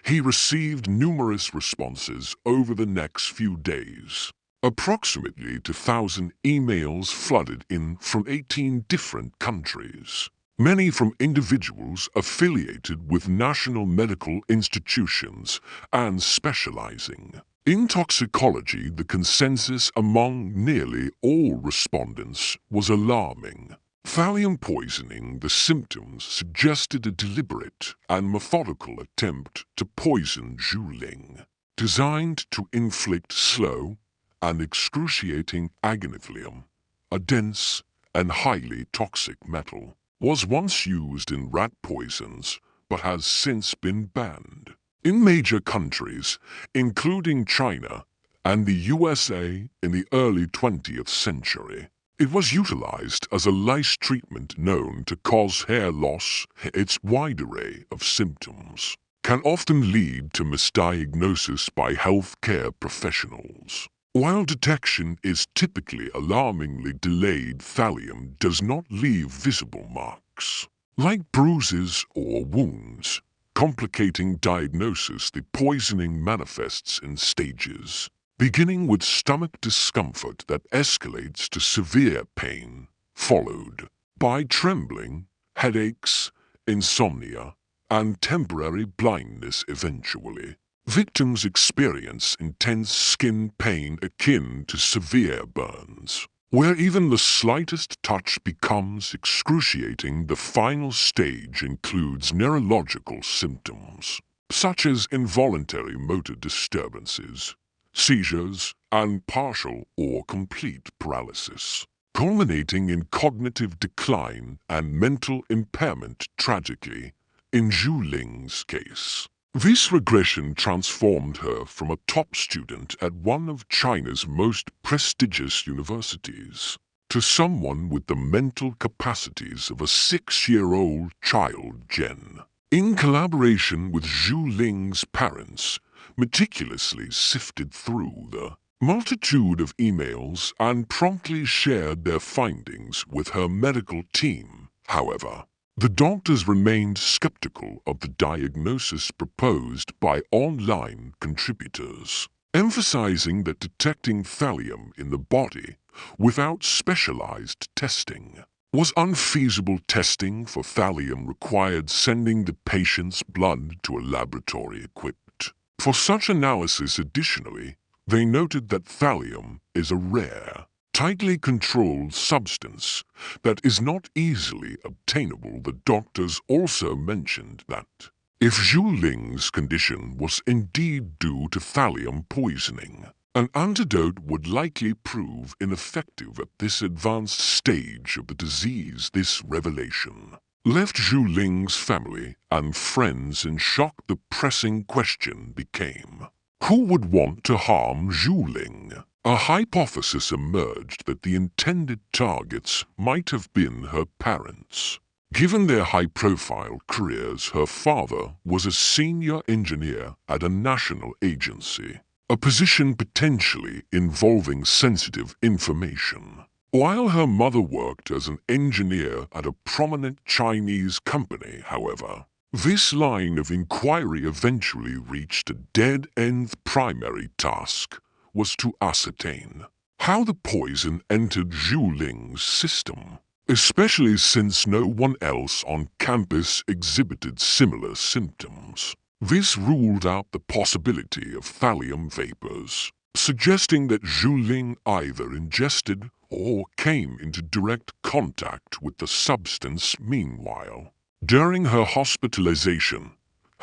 he received numerous responses over the next few days. Approximately 2,000 emails flooded in from 18 different countries, many from individuals affiliated with national medical institutions and specializing in toxicology. The consensus among nearly all respondents was alarming. Thallium poisoning. The symptoms suggested a deliberate and methodical attempt to poison Zhu Ling, designed to inflict slow and excruciating agony. Thallium, a dense and highly toxic metal, was once used in rat poisons but has since been banned in major countries, including China and the USA. In the early 20th century, it was utilized as a lice treatment known to cause hair loss. Its wide array of symptoms can often lead to misdiagnosis by healthcare professionals. While detection is typically alarmingly delayed, thallium does not leave visible marks, like bruises or wounds, complicating diagnosis. The poisoning manifests in stages, beginning with stomach discomfort that escalates to severe pain, followed by trembling, headaches, insomnia, and temporary blindness. Eventually, victims experience intense skin pain akin to severe burns, where even the slightest touch becomes excruciating. The final stage includes neurological symptoms, such as involuntary motor disturbances, seizures, and partial or complete paralysis, culminating in cognitive decline and mental impairment. Tragically, in Zhu Ling's case, this regression transformed her from a top student at one of China's most prestigious universities to someone with the mental capacities of a 6-year-old child. Jen, in collaboration with Zhu Ling's parents, meticulously sifted through the multitude of emails and promptly shared their findings with her medical team. However, the doctors remained skeptical of the diagnosis proposed by online contributors, emphasizing that detecting thallium in the body without specialized testing was unfeasible. Testing for thallium required sending the patient's blood to a laboratory equipped for such analysis. Additionally, they noted that thallium is a rare, tightly controlled substance that is not easily obtainable. The doctors also mentioned that if Zhu Ling's condition was indeed due to thallium poisoning, an antidote would likely prove ineffective at this advanced stage of the disease. This revelation left Zhu Ling's family and friends in shock. The pressing question became, who would want to harm Zhu Ling? A hypothesis emerged that the intended targets might have been her parents. Given their high-profile careers, her father was a senior engineer at a national agency, a position potentially involving sensitive information, while her mother worked as an engineer at a prominent Chinese company. However, this line of inquiry eventually reached a dead-end. The primary task was to ascertain how the poison entered Zhu Ling's system, especially since no one else on campus exhibited similar symptoms. This ruled out the possibility of thallium vapors, suggesting that Zhu Ling either ingested or came into direct contact with the substance. Meanwhile, during her hospitalization,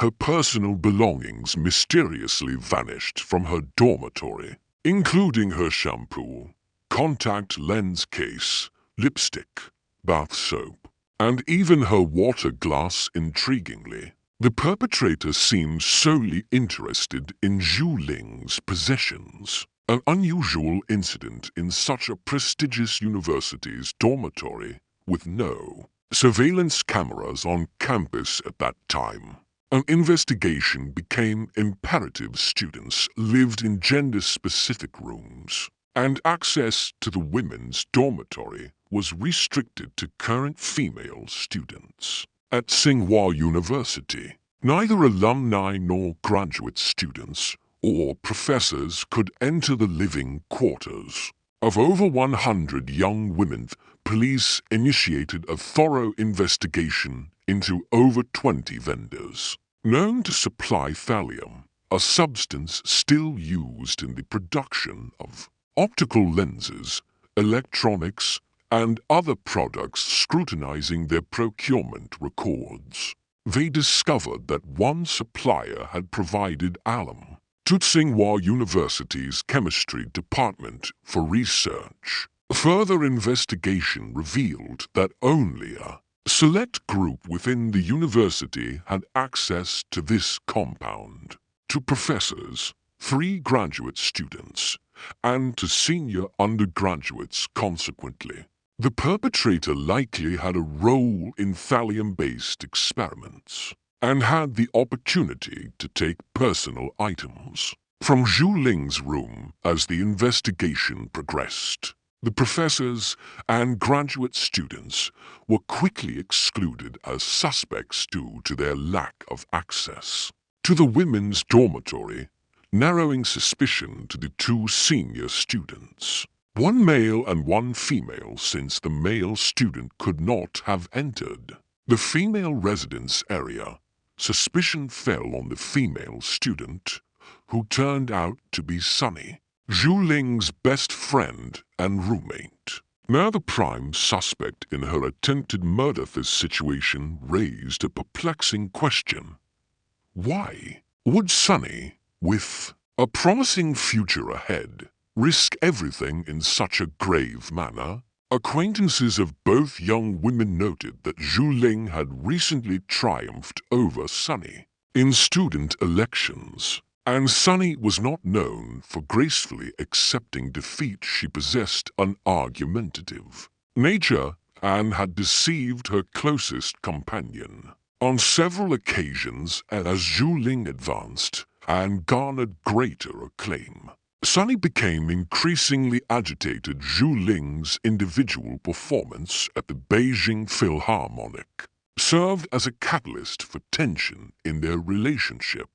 her personal belongings mysteriously vanished from her dormitory, including her shampoo, contact lens case, lipstick, bath soap, and even her water glass. Intriguingly, the perpetrator seemed solely interested in Zhu Ling's possessions, an unusual incident in such a prestigious university's dormitory with no surveillance cameras on campus at that time. An investigation became imperative. Students lived in gender-specific rooms, and access to the women's dormitory was restricted to current female students. At Tsinghua University, neither alumni nor graduate students or professors could enter the living quarters of over 100 young women. Police initiated a thorough investigation into over 20 vendors known to supply thallium, a substance still used in the production of optical lenses, electronics, and other products. Scrutinizing their procurement records, they discovered that one supplier had provided alum to Tsinghua University's chemistry department for research. Further investigation revealed that only a select group within the university had access to this compound: to professors, 3 graduate students, and to senior undergraduates. Consequently, the perpetrator likely had a role in thallium-based experiments and had the opportunity to take personal items from Zhu Ling's room. As the investigation progressed, the professors and graduate students were quickly excluded as suspects due to their lack of access to the women's dormitory, narrowing suspicion to the 2 senior students, 1 male and 1 female. Since the male student could not have entered the female residence area, suspicion fell on the female student, who turned out to be Sunny, Zhu Ling's best friend and roommate. Now the prime suspect in her attempted murder. This situation raised a perplexing question. Why would Sunny, with a promising future ahead, risk everything in such a grave manner? Acquaintances of both young women noted that Zhu Ling had recently triumphed over Sunny in student elections, and Sunny was not known for gracefully accepting defeat. She possessed an argumentative nature and had deceived her closest companion on several occasions. And as Zhu Ling advanced and garnered greater acclaim, Sunny became increasingly agitated. Zhu Ling's individual performance at the Beijing Philharmonic served as a catalyst for tension in their relationship,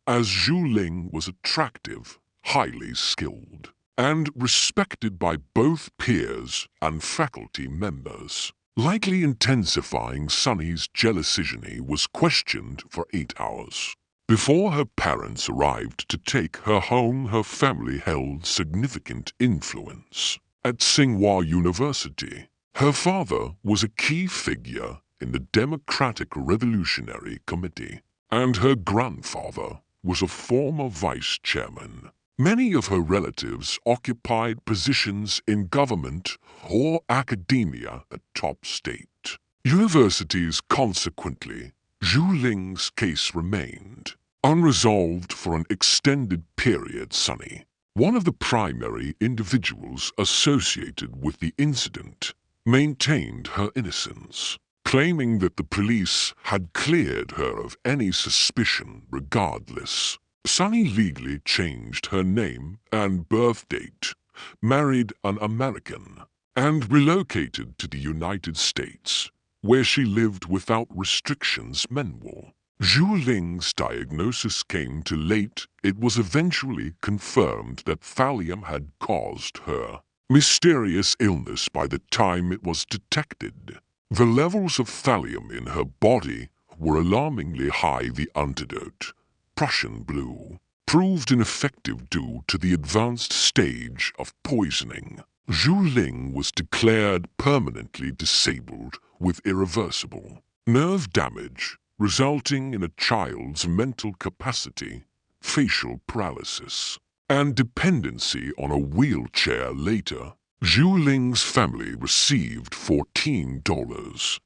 as Zhu Ling was attractive, highly skilled, and respected by both peers and faculty members. Likely intensifying, Sunny's jealousy was questioned for 8 hours. Before her parents arrived to take her home, her family held significant influence at Tsinghua University. Her father was a key figure in the Democratic Revolutionary Committee, and her grandfather was a former vice chairman. Many of her relatives occupied positions in government or academia at top state universities. Consequently, Zhu Ling's case remained unresolved for an extended period. Sunny, one of the primary individuals associated with the incident, maintained her innocence, claiming that the police had cleared her of any suspicion regardless. Sunny legally changed her name and birth date, married an American, and relocated to the United States, where she lived without restrictions. Meanwhile, Zhu Ling's diagnosis came too late. It was eventually confirmed that thallium had caused her mysterious illness by the time it was detected. The levels of thallium in her body were alarmingly high. The antidote, Prussian blue, proved ineffective due to the advanced stage of poisoning. Zhu Ling was declared permanently disabled with irreversible nerve damage, resulting in a child's mental capacity, facial paralysis, and dependency on a wheelchair. Later, Zhu Ling's family received $14.00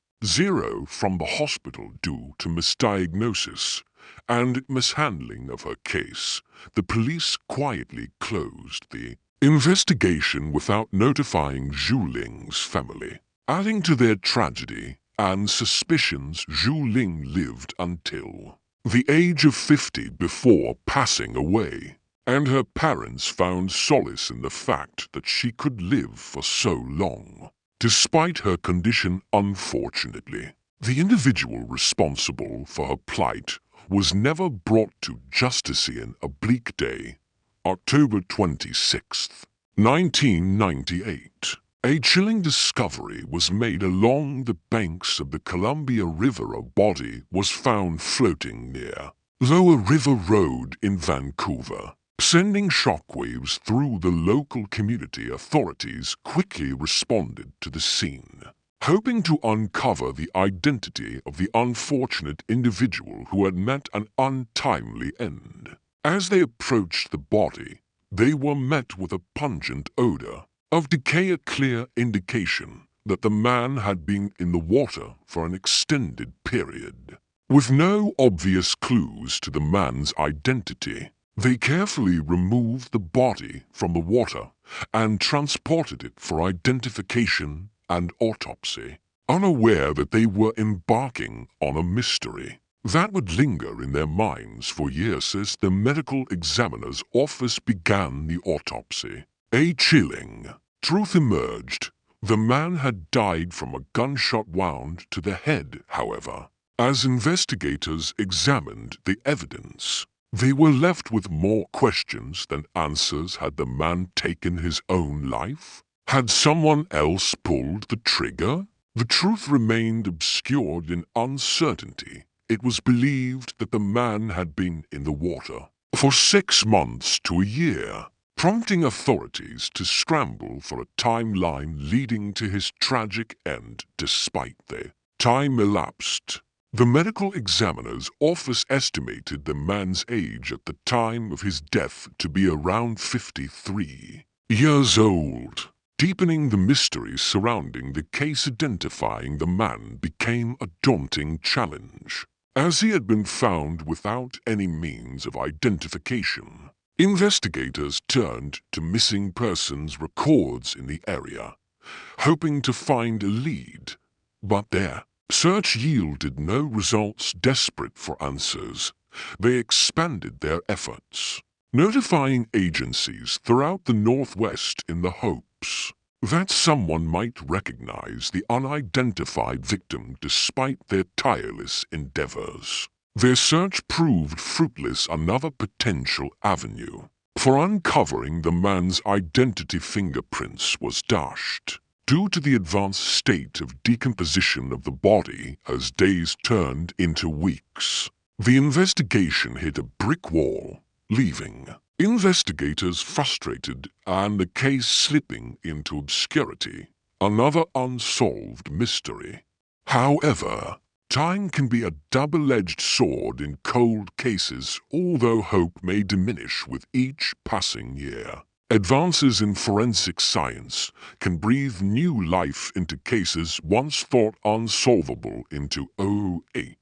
from the hospital due to misdiagnosis and mishandling of her case. The police quietly closed the investigation without notifying Zhu Ling's family. Adding to their tragedy and suspicions, Zhu Ling lived until the age of 50 before passing away, and her parents found solace in the fact that she could live for so long. Despite her condition, unfortunately, the individual responsible for her plight was never brought to justice. In a bleak day, October 26th, 1998, a chilling discovery was made along the banks of the Columbia River. A body was found floating near Lower River Road in Vancouver, sending shockwaves through the local community. Authorities quickly responded to the scene, hoping to uncover the identity of the unfortunate individual who had met an untimely end. As they approached the body, they were met with a pungent odor of decay, a clear indication that the man had been in the water for an extended period. With no obvious clues to the man's identity, they carefully removed the body from the water and transported it for identification and autopsy, unaware that they were embarking on a mystery that would linger in their minds for years. As the medical examiner's office began the autopsy, a chilling truth emerged. The man had died from a gunshot wound to the head. However, as investigators examined the evidence, they were left with more questions than answers. Had the man taken his own life? Had someone else pulled the trigger? The truth remained obscured in uncertainty. It was believed that the man had been in the water for 6 months to a year, prompting authorities to scramble for a timeline leading to his tragic end. Despite the time elapsed, the medical examiner's office estimated the man's age at the time of his death to be around 53 years old. Deepening the mystery surrounding the case, identifying the man became a daunting challenge, as he had been found without any means of identification. Investigators turned to missing persons records in the area, hoping to find a lead, but their search yielded no results. Desperate for answers, they expanded their efforts, notifying agencies throughout the Northwest in the hopes that someone might recognize the unidentified victim. Despite their tireless endeavors, their search proved fruitless. Another potential avenue for uncovering the man's identity, fingerprints, was dashed due to the advanced state of decomposition of the body. As days turned into weeks, the investigation hit a brick wall, leaving Investigators frustrated and the case slipping into obscurity. Another unsolved mystery. However, time can be a double-edged sword in cold cases, although hope may diminish with each passing year. Advances in forensic science can breathe new life into cases once thought unsolvable into 2008.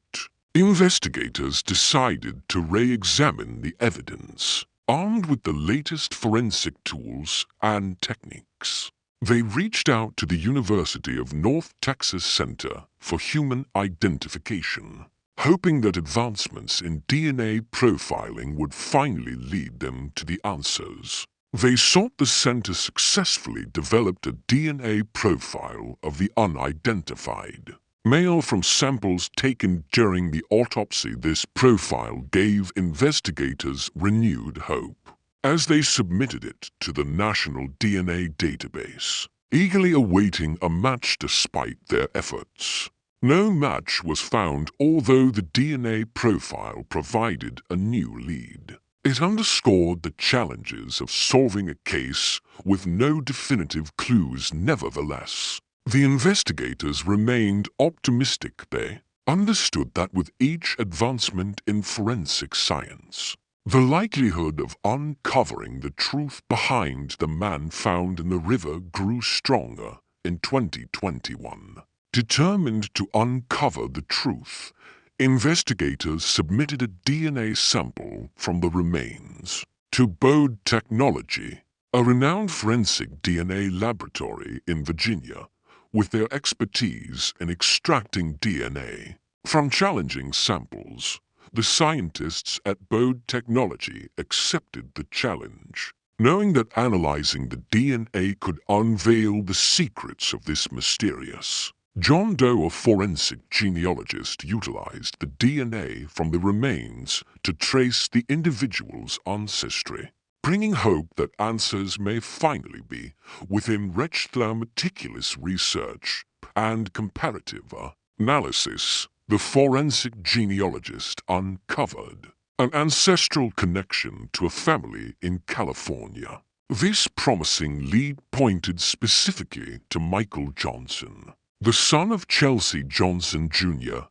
Investigators decided to re-examine the evidence, armed with the latest forensic tools and techniques. They reached out to the University of North Texas Center for Human Identification, hoping that advancements in DNA profiling would finally lead them to the answers. They sought the center successfully developed a DNA profile of the unidentified male from samples taken during the autopsy. This profile gave investigators renewed hope as they submitted it to the National DNA Database, eagerly awaiting a match despite their efforts. No match was found, although the DNA profile provided a new lead. It underscored the challenges of solving a case with no definitive clues. Nevertheless, the investigators remained optimistic. They understood that with each advancement in forensic science, the likelihood of uncovering the truth behind the man found in the river grew stronger. In 2021, determined to uncover the truth, investigators submitted a DNA sample from the remains to Bode Technology, a renowned forensic DNA laboratory in Virginia, with their expertise in extracting DNA from challenging samples. The scientists at Bode Technology accepted the challenge, knowing that analyzing the DNA could unveil the secrets of this mysterious John Doe. A forensic genealogist utilized the DNA from the remains to trace the individual's ancestry, bringing hope that answers may finally be within reach. Through meticulous research and comparative analysis, the forensic genealogist uncovered an ancestral connection to a family in California. This promising lead pointed specifically to Michael Johnson, the son of Chelsea Johnson Jr.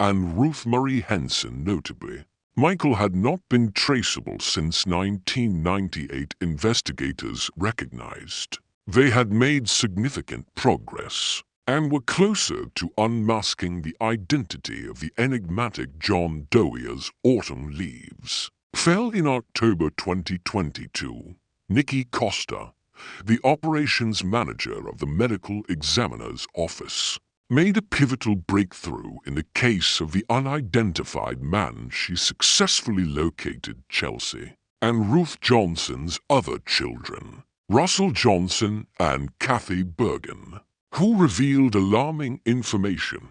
and Ruth Marie Henson. Notably, Michael had not been traceable since 1998. Investigators recognized they had made significant progress and were closer to unmasking the identity of the enigmatic John Doe. As autumn leaves fell in October 2022, Nikki Costa, the operations manager of the medical examiner's office, made a pivotal breakthrough in the case of the unidentified man. She successfully located Chelsea and Ruth Johnson's other children, Russell Johnson and Kathy Bergen, who revealed alarming information.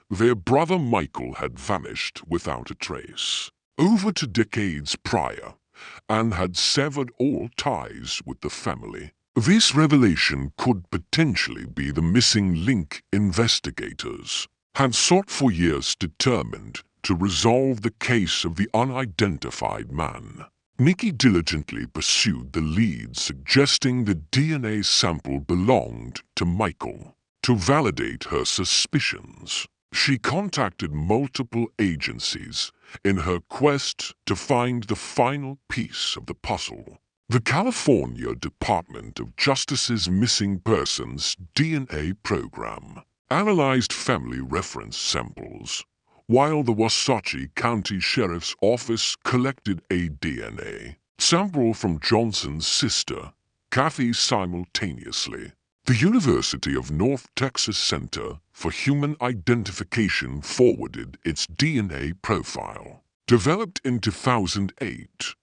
Their brother Michael had vanished without a trace over 2 decades prior and had severed all ties with the family. This revelation could potentially be the missing link investigators had sought for years, determined to resolve the case of the unidentified man. Nikki diligently pursued the lead, suggesting the DNA sample belonged to Michael. To validate her suspicions, she contacted multiple agencies in her quest to find the final piece of the puzzle. The California Department of Justice's Missing Persons DNA program analyzed family reference samples, while the Wasatch County Sheriff's Office collected a DNA sample from Johnson's sister, Kathy. Simultaneously, the University of North Texas Center for Human Identification forwarded its DNA profile, developed in 2008,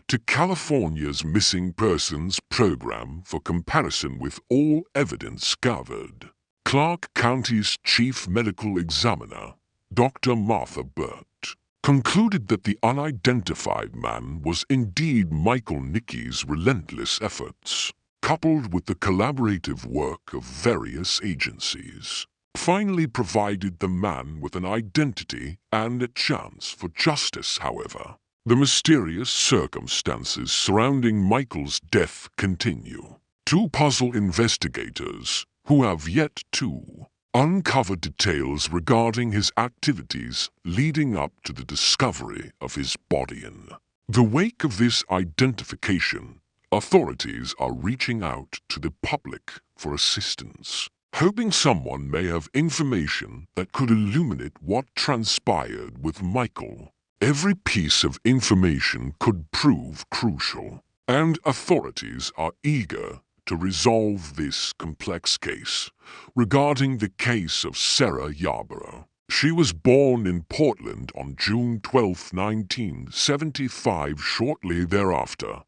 to California's Missing Persons Program for comparison with all evidence gathered. Clark County's chief medical examiner, Dr. Martha Burt, concluded that the unidentified man was indeed Michael. Nikki's relentless efforts, coupled with the collaborative work of various agencies, finally provided the man with an identity and a chance for justice. However, The mysterious circumstances surrounding Michael's death continue to puzzle investigators who have yet to uncover details regarding his activities leading up to the discovery of his body. In the wake of this identification, authorities are reaching out to the public for assistance, hoping someone may have information that could illuminate what transpired with Michael. Every piece of information could prove crucial, and authorities are eager to resolve this complex case. Regarding the case of Sarah Yarborough, she was born in Portland on June 12, 1975. Shortly thereafter,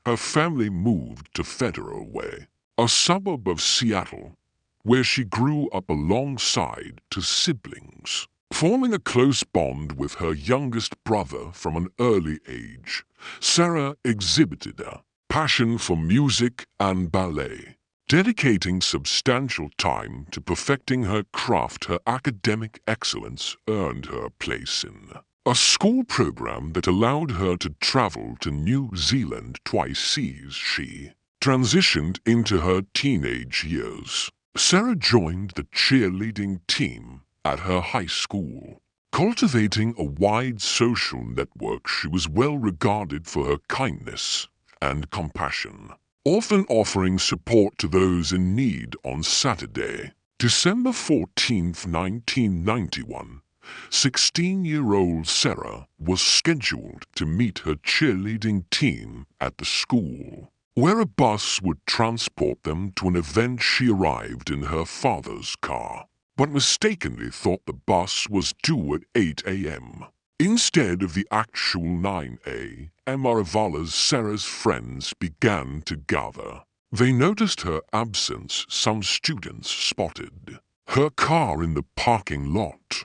her family moved to Federal Way, a suburb of Seattle, where she grew up alongside two siblings. Forming a close bond with her youngest brother from an early age, Sarah exhibited a passion for music and ballet. Dedicating substantial time to perfecting her craft, her academic excellence earned her a place in a school program that allowed her to travel to New Zealand twice as she transitioned into her teenage years. Sarah joined the cheerleading team at her high school. Cultivating a wide social network, she was well regarded for her kindness and compassion, often offering support to those in need. On Saturday, December 14, 1991, 16-year-old Sarah was scheduled to meet her cheerleading team at the school, where a bus would transport them to an event. She arrived in her father's car, but mistakenly thought the bus was due at 8 a.m. instead of the actual 9 a.m. arrival. Sarah's friends began to gather. They noticed her absence. Some students spotted her car in the parking lot,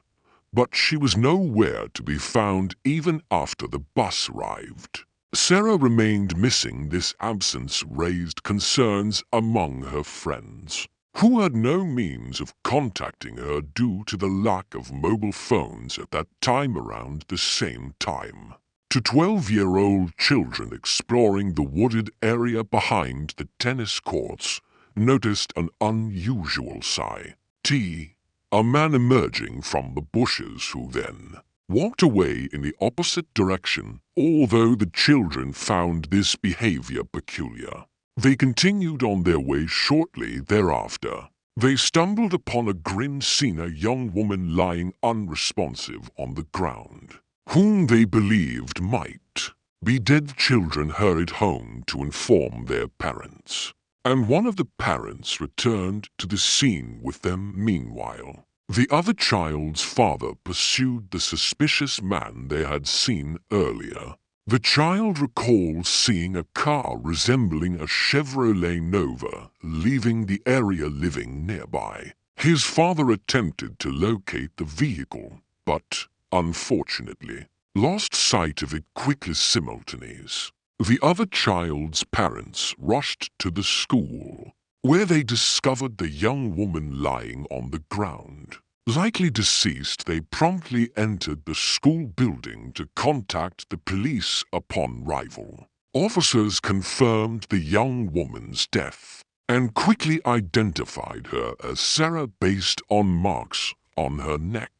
but she was nowhere to be found even after the bus arrived. Sarah remained missing. This absence raised concerns among her friends, who had no means of contacting her due to the lack of mobile phones at that time. Around the same time, two 12-year-old children exploring the wooded area behind the tennis courts noticed an unusual sight. A man emerging from the bushes who then walked away in the opposite direction. Although the children found this behavior peculiar, they continued on their way. Shortly thereafter, they stumbled upon a grim scene: a young woman lying unresponsive on the ground, whom they believed might be dead. The children hurried home to inform their parents, and one of the parents returned to the scene with them. Meanwhile, the other child's father pursued the suspicious man they had seen earlier. The child recalls seeing a car resembling a Chevrolet Nova leaving the area. Living nearby, his father attempted to locate the vehicle, but, unfortunately, lost sight of it quickly. Simultaneously, the other child's parents rushed to the school, where they discovered the young woman lying on the ground, likely deceased. They promptly entered the school building to contact the police. Upon arrival, officers confirmed the young woman's death and quickly identified her as Sarah based on marks on her neck.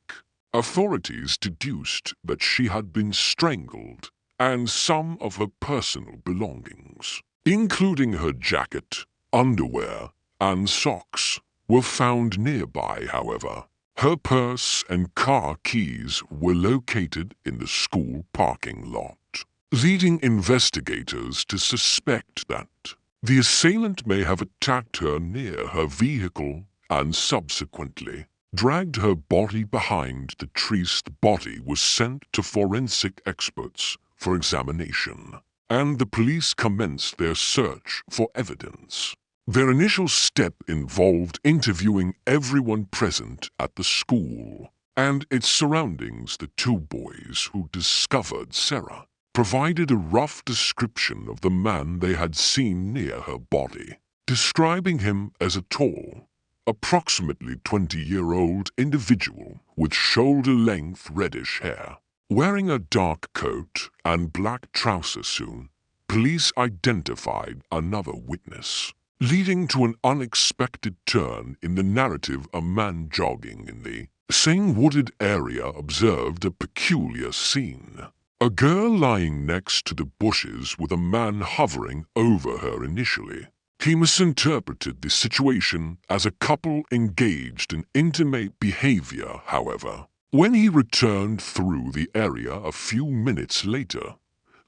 Authorities deduced that she had been strangled, and some of her personal belongings, including her jacket, underwear, and socks, were found nearby. However, her purse and car keys were located in the school parking lot, leading investigators to suspect that the assailant may have attacked her near her vehicle and subsequently dragged her body behind the trees. The body was sent to forensic experts for examination, and the police commenced their search for evidence. Their initial step involved interviewing everyone present at the school and its surroundings. The two boys who discovered Sarah provided a rough description of the man they had seen near her body, describing him as a tall, approximately 20-year-old individual with shoulder-length reddish hair. Wearing a dark coat and black trouser suit, police identified another witness, leading to an unexpected turn in the narrative. A man jogging in the same wooded area observed a peculiar scene. A girl lying next to the bushes with a man hovering over her initially. He misinterpreted the situation as a couple engaged in intimate behavior, however. When he returned through the area a few minutes later,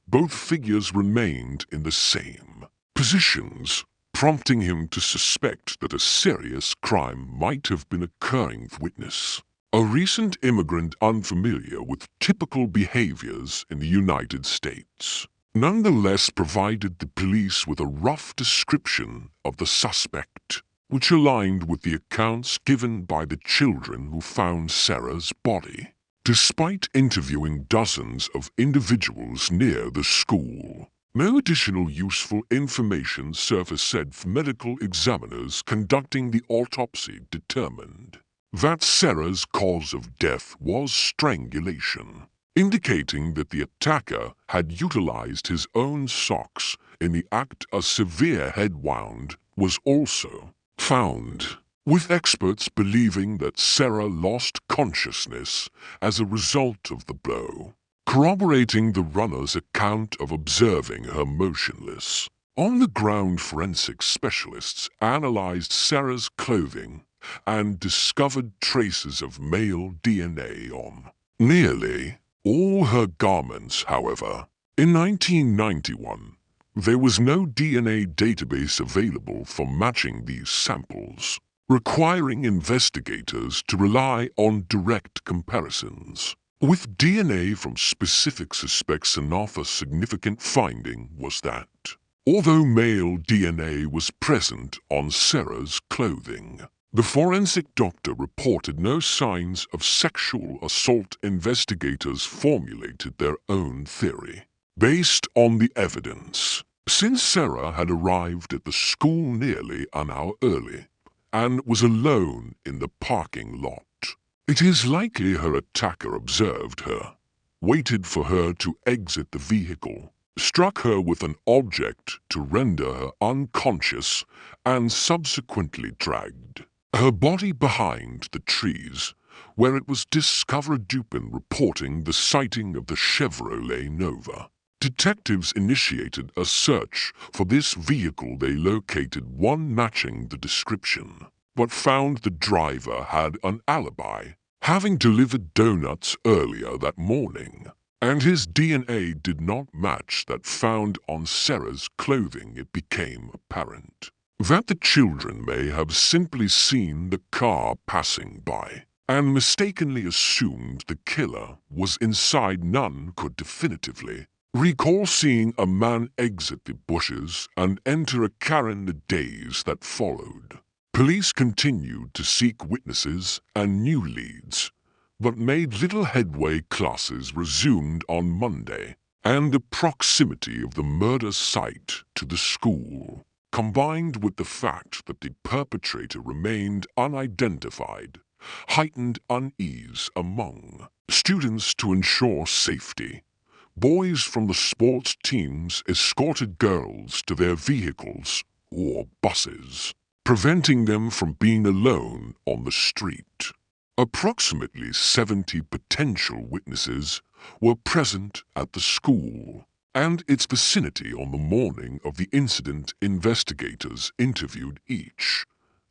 both figures remained in the same positions, prompting him to suspect that a serious crime might have been occurring. Witness: a recent immigrant unfamiliar with typical behaviors in the United States, nonetheless provided the police with a rough description of the suspect, which aligned with the accounts given by the children who found Sarah's body. Despite interviewing dozens of individuals near the school, no additional useful information surfaced. Medical examiners conducting the autopsy determined that Sarah's cause of death was strangulation, indicating that the attacker had utilized his own socks in the act. A severe head wound was also found, with experts believing that Sarah lost consciousness as a result of the blow, corroborating the runner's account of observing her motionless. On the ground, forensic specialists analyzed Sarah's clothing and discovered traces of male DNA on nearly all her garments. However, in 1991, there was no DNA database available for matching these samples, requiring investigators to rely on direct comparisons with DNA from specific suspects. Another significant finding was that, although male DNA was present on Sarah's clothing, the forensic doctor reported no signs of sexual assault. Investigators formulated their own theory based on the evidence. Since Sarah had arrived at the school nearly an hour early and was alone in the parking lot, it is likely her attacker observed her, waited for her to exit the vehicle, struck her with an object to render her unconscious, and subsequently dragged her body behind the trees, where it was discovered. Dupin reporting the sighting of the Chevrolet Nova. Detectives initiated a search for this vehicle. They located one matching the description, but found the driver had an alibi, having delivered donuts earlier that morning, and his DNA did not match that found on Sarah's clothing. It became apparent that the children may have simply seen the car passing by and mistakenly assumed the killer was inside. None could definitively recall seeing a man exit the bushes and enter a car in the days that followed. Police continued to seek witnesses and new leads, but made little headway. Classes resumed on Monday, and the proximity of the murder site to the school, combined with the fact that the perpetrator remained unidentified, heightened unease among students. To ensure safety, boys from the sports teams escorted girls to their vehicles or buses, preventing them from being alone on the street. Approximately 70 potential witnesses were present at the school and its vicinity on the morning of the incident. Investigators interviewed each,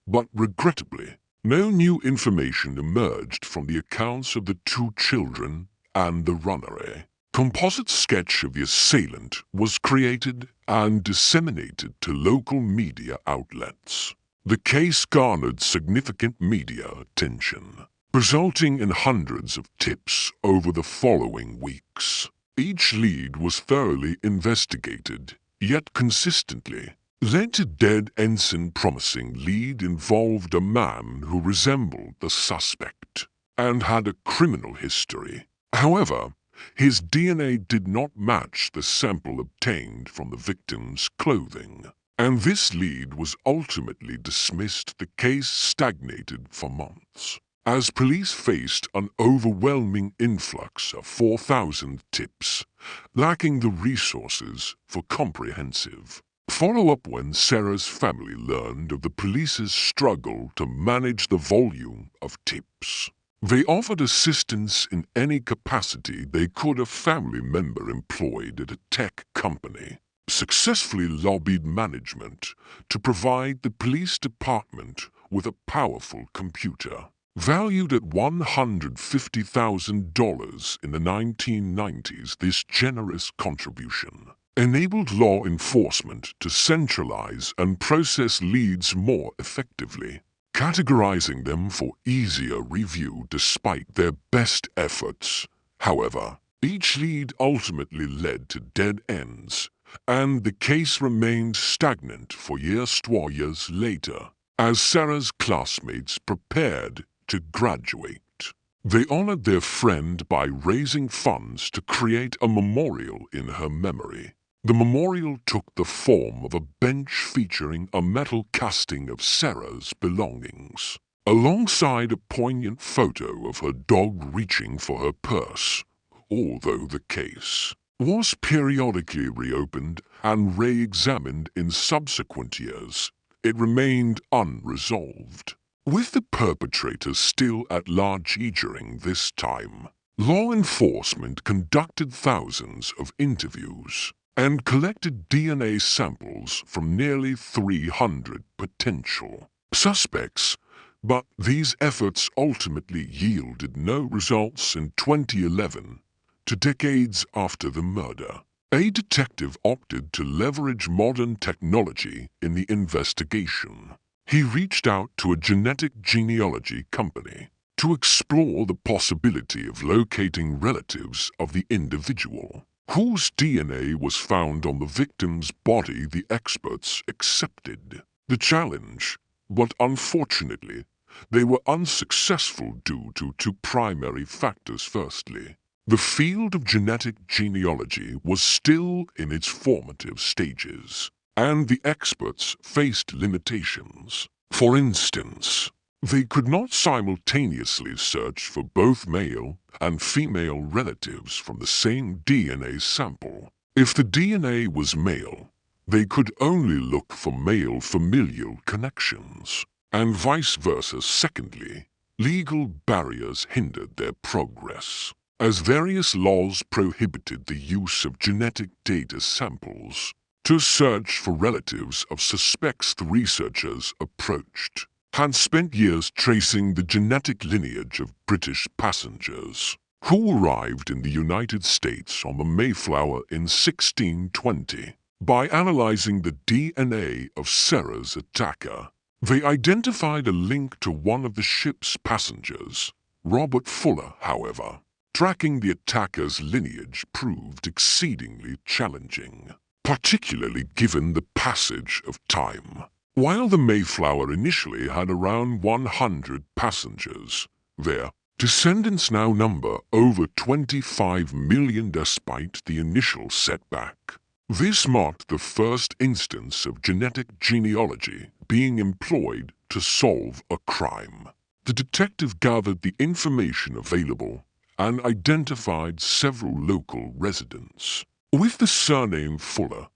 but regrettably, no new information emerged from the accounts of the two children and the runner. A composite sketch of the assailant was created and disseminated to local media outlets. The case garnered significant media attention, resulting in hundreds of tips over the following weeks. Each lead was thoroughly investigated, yet consistently led to dead ends. An promising lead involved a man who resembled the suspect and had a criminal history. However, his DNA did not match the sample obtained from the victim's clothing, and this lead was ultimately dismissed. The case stagnated for months, as police faced an overwhelming influx of 4,000 tips, lacking the resources for comprehensive follow-up. When Sarah's family learned of the police's struggle to manage the volume of tips, they offered assistance in any capacity they could. A family member employed at a tech company successfully lobbied management to provide the police department with a powerful computer. Valued at $150,000 in the 1990s, this generous contribution enabled law enforcement to centralize and process leads more effectively, categorizing them for easier review. Despite their best efforts, however, each lead ultimately led to dead ends, and the case remained stagnant for years. 2 years later, as Sarah's classmates prepared to graduate, they honored their friend by raising funds to create a memorial in her memory. The memorial took the form of a bench featuring a metal casting of Sarah's belongings, alongside a poignant photo of her dog reaching for her purse. Although the case was periodically reopened and re-examined in subsequent years, it remained unresolved. With the perpetrator still at large during this time, law enforcement conducted thousands of interviews and collected DNA samples from nearly 300 potential suspects, but these efforts ultimately yielded no results. In 2011, 2 decades after the murder, a detective opted to leverage modern technology in the investigation. He reached out to a genetic genealogy company to explore the possibility of locating relatives of the individual whose DNA was found on the victim's body. The experts accepted the challenge, but unfortunately, they were unsuccessful due to 2 primary factors. Firstly, the field of genetic genealogy was still in its formative stages, and the experts faced limitations. For instance, they could not simultaneously search for both male and female relatives from the same DNA sample. If the DNA was male, they could only look for male familial connections, and vice versa. Secondly, legal barriers hindered their progress, as various laws prohibited the use of genetic data samples to search for relatives of suspects. The researchers approached had spent years tracing the genetic lineage of British passengers who arrived in the United States on the Mayflower in 1620. By analyzing the DNA of Sarah's attacker, they identified a link to one of the ship's passengers, Robert Fuller. However, tracking the attacker's lineage proved exceedingly challenging, particularly given the passage of time. While the Mayflower initially had around 100 passengers, their descendants now number over 25 million. Despite the initial setback, this marked the first instance of genetic genealogy being employed to solve a crime. The detective gathered the information available and identified several local residents, with the surname Fuller,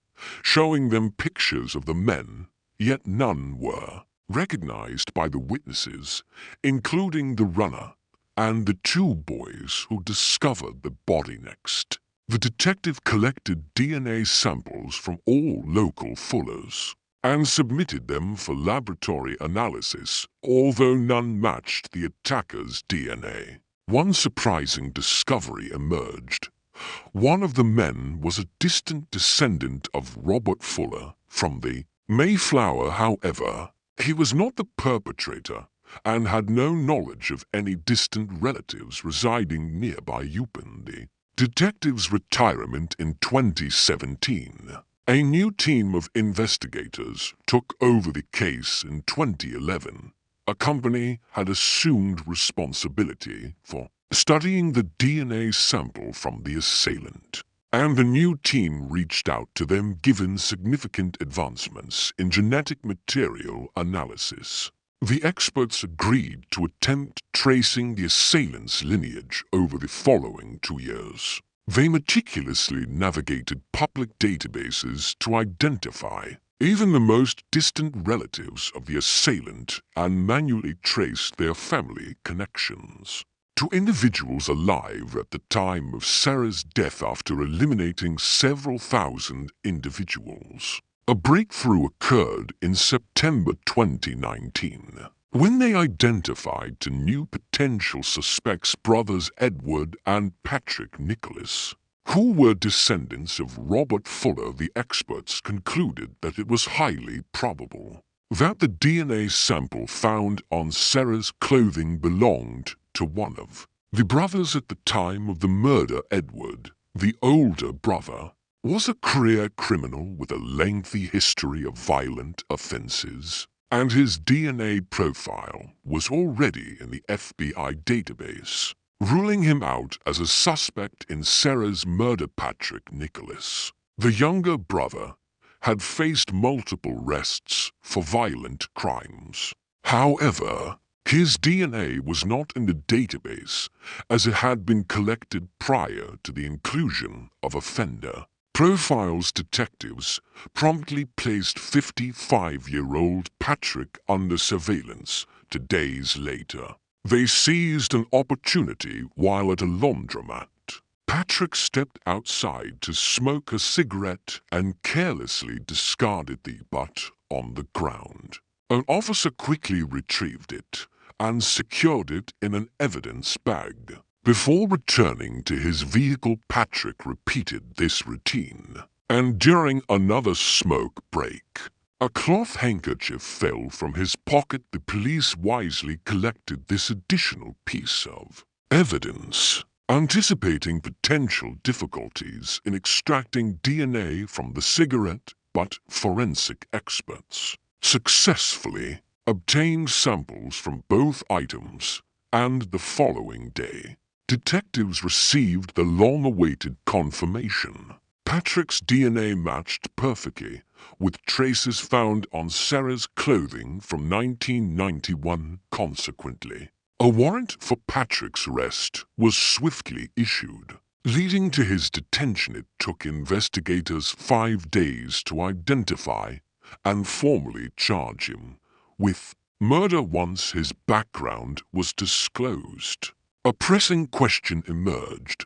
showing them pictures of the men, yet none were recognized by the witnesses, including the runner and the 2 boys who discovered the body next. The detective collected DNA samples from all local Fullers and submitted them for laboratory analysis, although none matched the attacker's DNA. One surprising discovery emerged. One of the men was a distant descendant of Robert Fuller from the Mayflower. However, he was not the perpetrator and had no knowledge of any distant relatives residing nearby. Upon the detective's retirement in 2017, a new team of investigators took over the case. In 2011, a company had assumed responsibility for studying the DNA sample from the assailant, and the new team reached out to them given significant advancements in genetic material analysis. The experts agreed to attempt tracing the assailant's lineage over the following 2 years. They meticulously navigated public databases to identify even the most distant relatives of the assailant and manually traced their family connections to individuals alive at the time of Sarah's death after eliminating several thousand individuals. A breakthrough occurred in September 2019 when they identified 2 new potential suspects, brothers Edward and Patrick Nicholas, who were descendants of Robert Fuller. The experts concluded that it was highly probable that the DNA sample found on Sarah's clothing belonged to one of the brothers at the time of the murder. Edward, the older brother, was a career criminal with a lengthy history of violent offenses, and his DNA profile was already in the FBI database, ruling him out as a suspect in Sarah's murder. Patrick Nicholas, the younger brother, had faced multiple arrests for violent crimes. However, his DNA was not in the database as it had been collected prior to the inclusion of offender profiles. Detectives promptly placed 55-year-old Patrick under surveillance 2 days later. They seized an opportunity while at a laundromat. Patrick stepped outside to smoke a cigarette and carelessly discarded the butt on the ground. An officer quickly retrieved it and secured it in an evidence bag. Before returning to his vehicle, Patrick repeated this routine, and during another smoke break, a cloth handkerchief fell from his pocket. The police wisely collected this additional piece of evidence, anticipating potential difficulties in extracting DNA from the cigarette, but forensic experts successfully obtained samples from both items, and the following day, detectives received the long-awaited confirmation. Patrick's DNA matched perfectly with traces found on Sarah's clothing from 1991. Consequently, a warrant for Patrick's arrest was swiftly issued, leading to his detention. It took investigators 5 days to identify and formally charge him with murder once his background was disclosed. A pressing question emerged.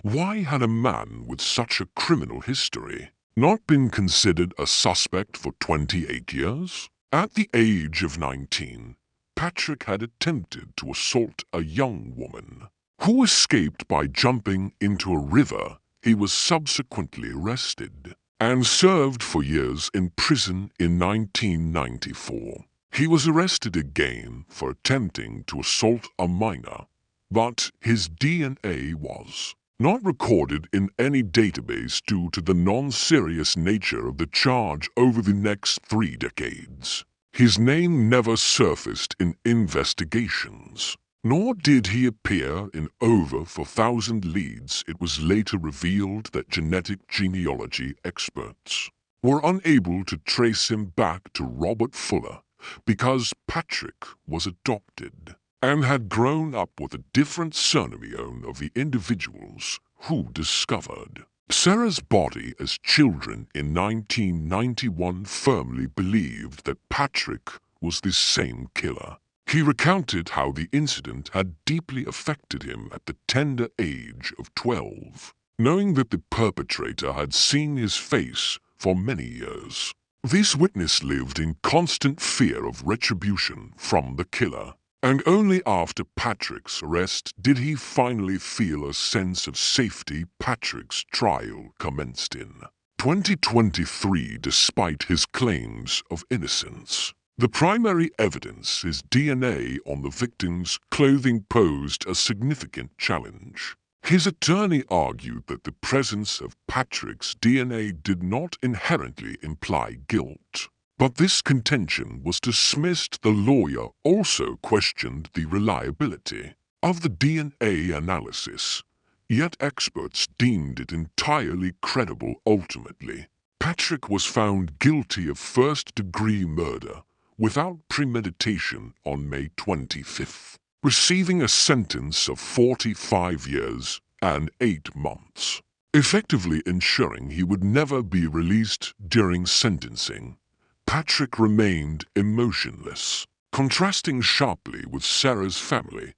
Why had a man with such a criminal history not been considered a suspect for 28 years? At the age of 19, Patrick had attempted to assault a young woman who escaped by jumping into a river. He was subsequently arrested and served for years in prison. In 1994, he was arrested again for attempting to assault a minor, but his DNA was not recorded in any database due to the non-serious nature of the charge. Over the next 3 decades, his name never surfaced in investigations, nor did he appear in over 4,000 leads. It was later revealed that genetic genealogy experts were unable to trace him back to Robert Fuller because Patrick was adopted and had grown up with a different surname of the individuals who discovered Sarah's body as children in 1991. Firmly believed that Patrick was the same killer. He recounted how the incident had deeply affected him at the tender age of 12, knowing that the perpetrator had seen his face for many years. This witness lived in constant fear of retribution from the killer, and only after Patrick's arrest did he finally feel a sense of safety. Patrick's trial commenced in 2023. Despite his claims of innocence, the primary evidence, his DNA on the victim's clothing, posed a significant challenge. His attorney argued that the presence of Patrick's DNA did not inherently imply guilt, but this contention was dismissed. The lawyer also questioned the reliability of the DNA analysis, yet experts deemed it entirely credible. Ultimately, Patrick was found guilty of first-degree murder without premeditation on May 25th, receiving a sentence of 45 years and 8 months, effectively ensuring he would never be released during sentencing. Patrick remained emotionless, contrasting sharply with Sarah's family,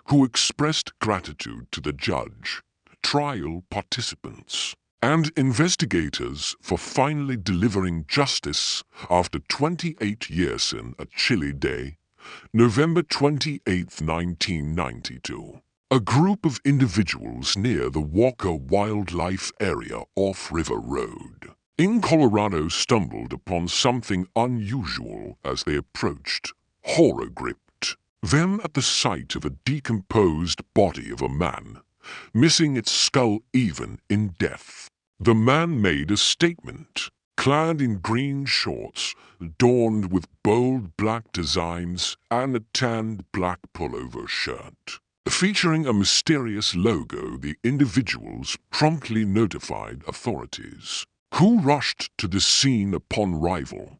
who expressed gratitude to the judge, trial participants, and investigators for finally delivering justice after 28 years in a chilly day, November 28, 1992. A group of individuals near the Walker Wildlife Area off River Road in Colorado stumbled upon something unusual as they approached. Horror gripped them at the sight of a decomposed body of a man, missing its skull even in death. The man made a statement, clad in green shorts, adorned with bold black designs and a tanned black pullover shirt. Featuring a mysterious logo, the individuals promptly notified authorities, who rushed to the scene upon arrival.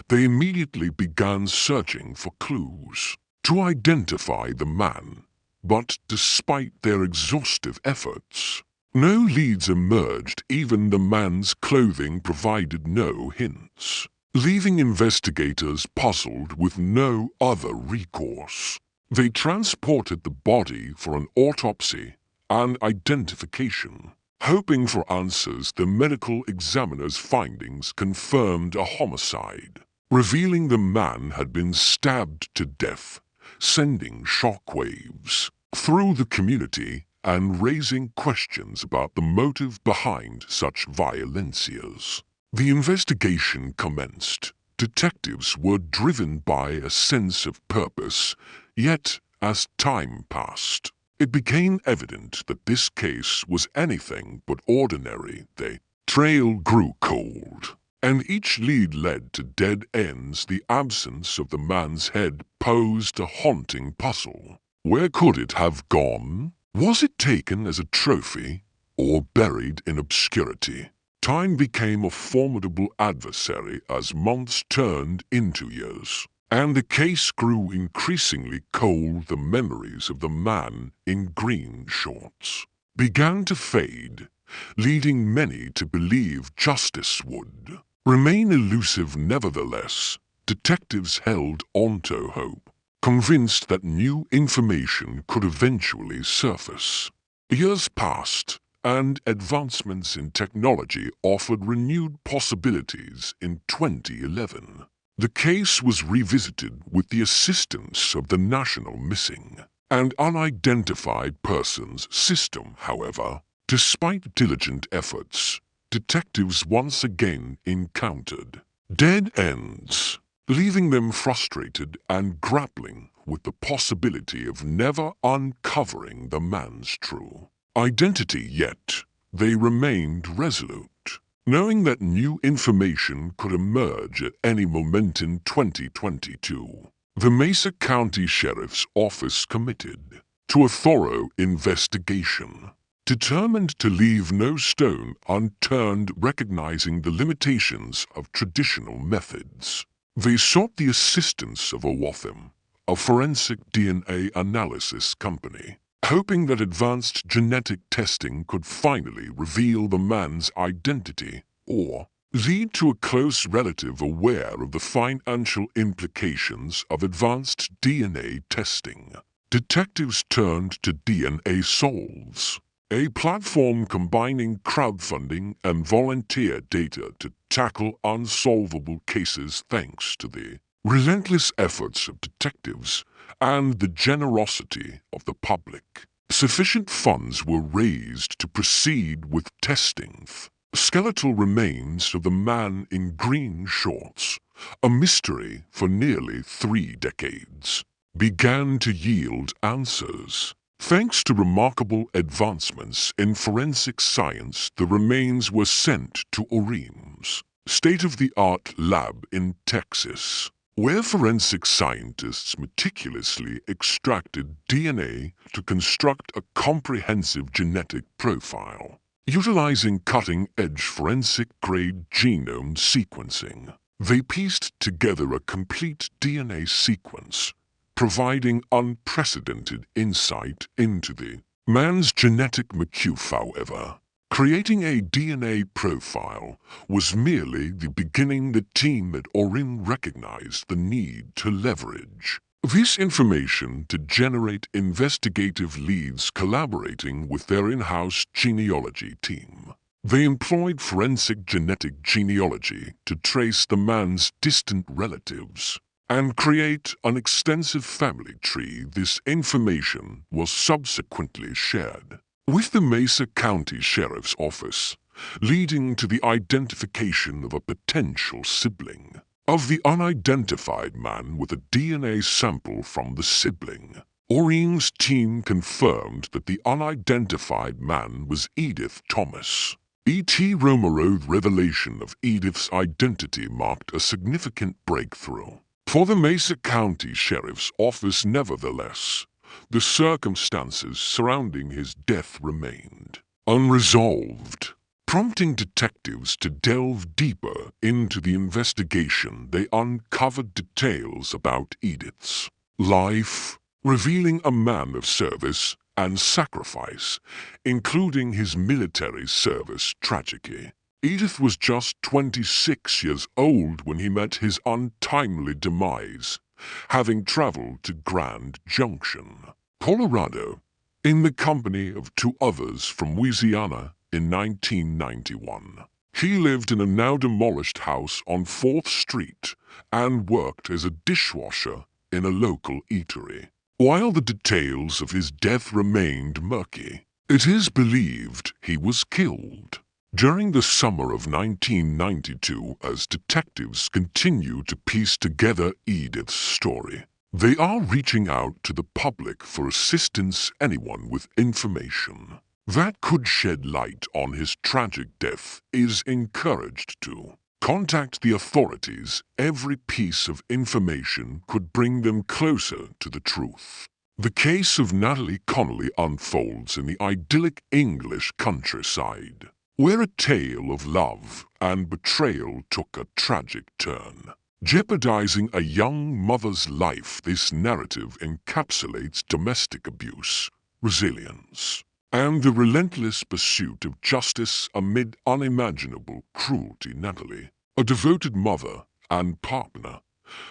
They immediately began searching for clues to identify the man, but despite their exhaustive efforts, no leads emerged. Even the man's clothing provided no hints, leaving investigators puzzled with no other recourse. They transported the body for an autopsy and identification. Hoping for answers, the medical examiner's findings confirmed a homicide, revealing the man had been stabbed to death, sending shockwaves through the community and raising questions about the motive behind such violencias. The investigation commenced. Detectives were driven by a sense of purpose, yet as time passed, it became evident that this case was anything but ordinary. The trail grew cold, and each lead led to dead ends. The absence of the man's head posed a haunting puzzle. Where could it have gone? Was it taken as a trophy or buried in obscurity? Time became a formidable adversary as months turned into years, and the case grew increasingly cold. The memories of the man in green shorts began to fade, leading many to believe justice would remain elusive. Nevertheless, detectives held on to hope, convinced that new information could eventually surface. Years passed, and advancements in technology offered renewed possibilities. In 2011, the case was revisited with the assistance of the National Missing and Unidentified Persons System. However, despite diligent efforts, detectives once again encountered dead ends, leaving them frustrated and grappling with the possibility of never uncovering the man's true identity. Yet they remained resolute, knowing that new information could emerge at any moment. In 2022, the Mesa County Sheriff's Office committed to a thorough investigation, determined to leave no stone unturned. Recognizing the limitations of traditional methods, they sought the assistance of Owatham, a forensic DNA analysis company, hoping that advanced genetic testing could finally reveal the man's identity or lead to a close relative aware of the financial implications of advanced DNA testing. Detectives turned to DNA Solves, a platform combining crowdfunding and volunteer data to tackle unsolvable cases. Thanks to the relentless efforts of detectives and the generosity of the public, sufficient funds were raised to proceed with testing. Skeletal remains of the man in green shorts, a mystery for nearly 3 decades, began to yield answers. Thanks to remarkable advancements in forensic science, the remains were sent to OREM's state-of-the-art lab in Texas, where forensic scientists meticulously extracted DNA to construct a comprehensive genetic profile, utilizing cutting-edge forensic-grade genome sequencing. They pieced together a complete DNA sequence, providing unprecedented insight into the man's genetic makeup. However, creating a DNA profile was merely the beginning. The team at Orin recognized the need to leverage this information to generate investigative leads. Collaborating with their in-house genealogy team, they employed forensic genetic genealogy to trace the man's distant relatives and create an extensive family tree. This information was subsequently shared with the Mesa County Sheriff's Office, leading to the identification of a potential sibling of the unidentified man with a DNA sample from the sibling. Orin's team confirmed that the unidentified man was Edith Thomas. E.T. Romero's revelation of Edith's identity marked a significant breakthrough for the Mesa County Sheriff's Office. Nevertheless, the circumstances surrounding his death remained unresolved, prompting detectives to delve deeper into the investigation. They uncovered details about Edith's life, revealing a man of service and sacrifice, including his military service tragedy. Edith was just 26 years old when he met his untimely demise, having traveled to Grand Junction, Colorado, in the company of two others from Louisiana in 1991. He lived in a now-demolished house on 4th Street and worked as a dishwasher in a local eatery. While the details of his death remained murky, it is believed he was killed during the summer of 1992. As detectives continue to piece together Edith's story, they are reaching out to the public for assistance. Anyone with information that could shed light on his tragic death is encouraged to contact the authorities. Every piece of information could bring them closer to the truth. The case of Natalie Connolly unfolds in the idyllic English countryside, where a tale of love and betrayal took a tragic turn, jeopardizing a young mother's life. This narrative encapsulates domestic abuse, resilience, and the relentless pursuit of justice amid unimaginable cruelty. Natalie, a devoted mother and partner,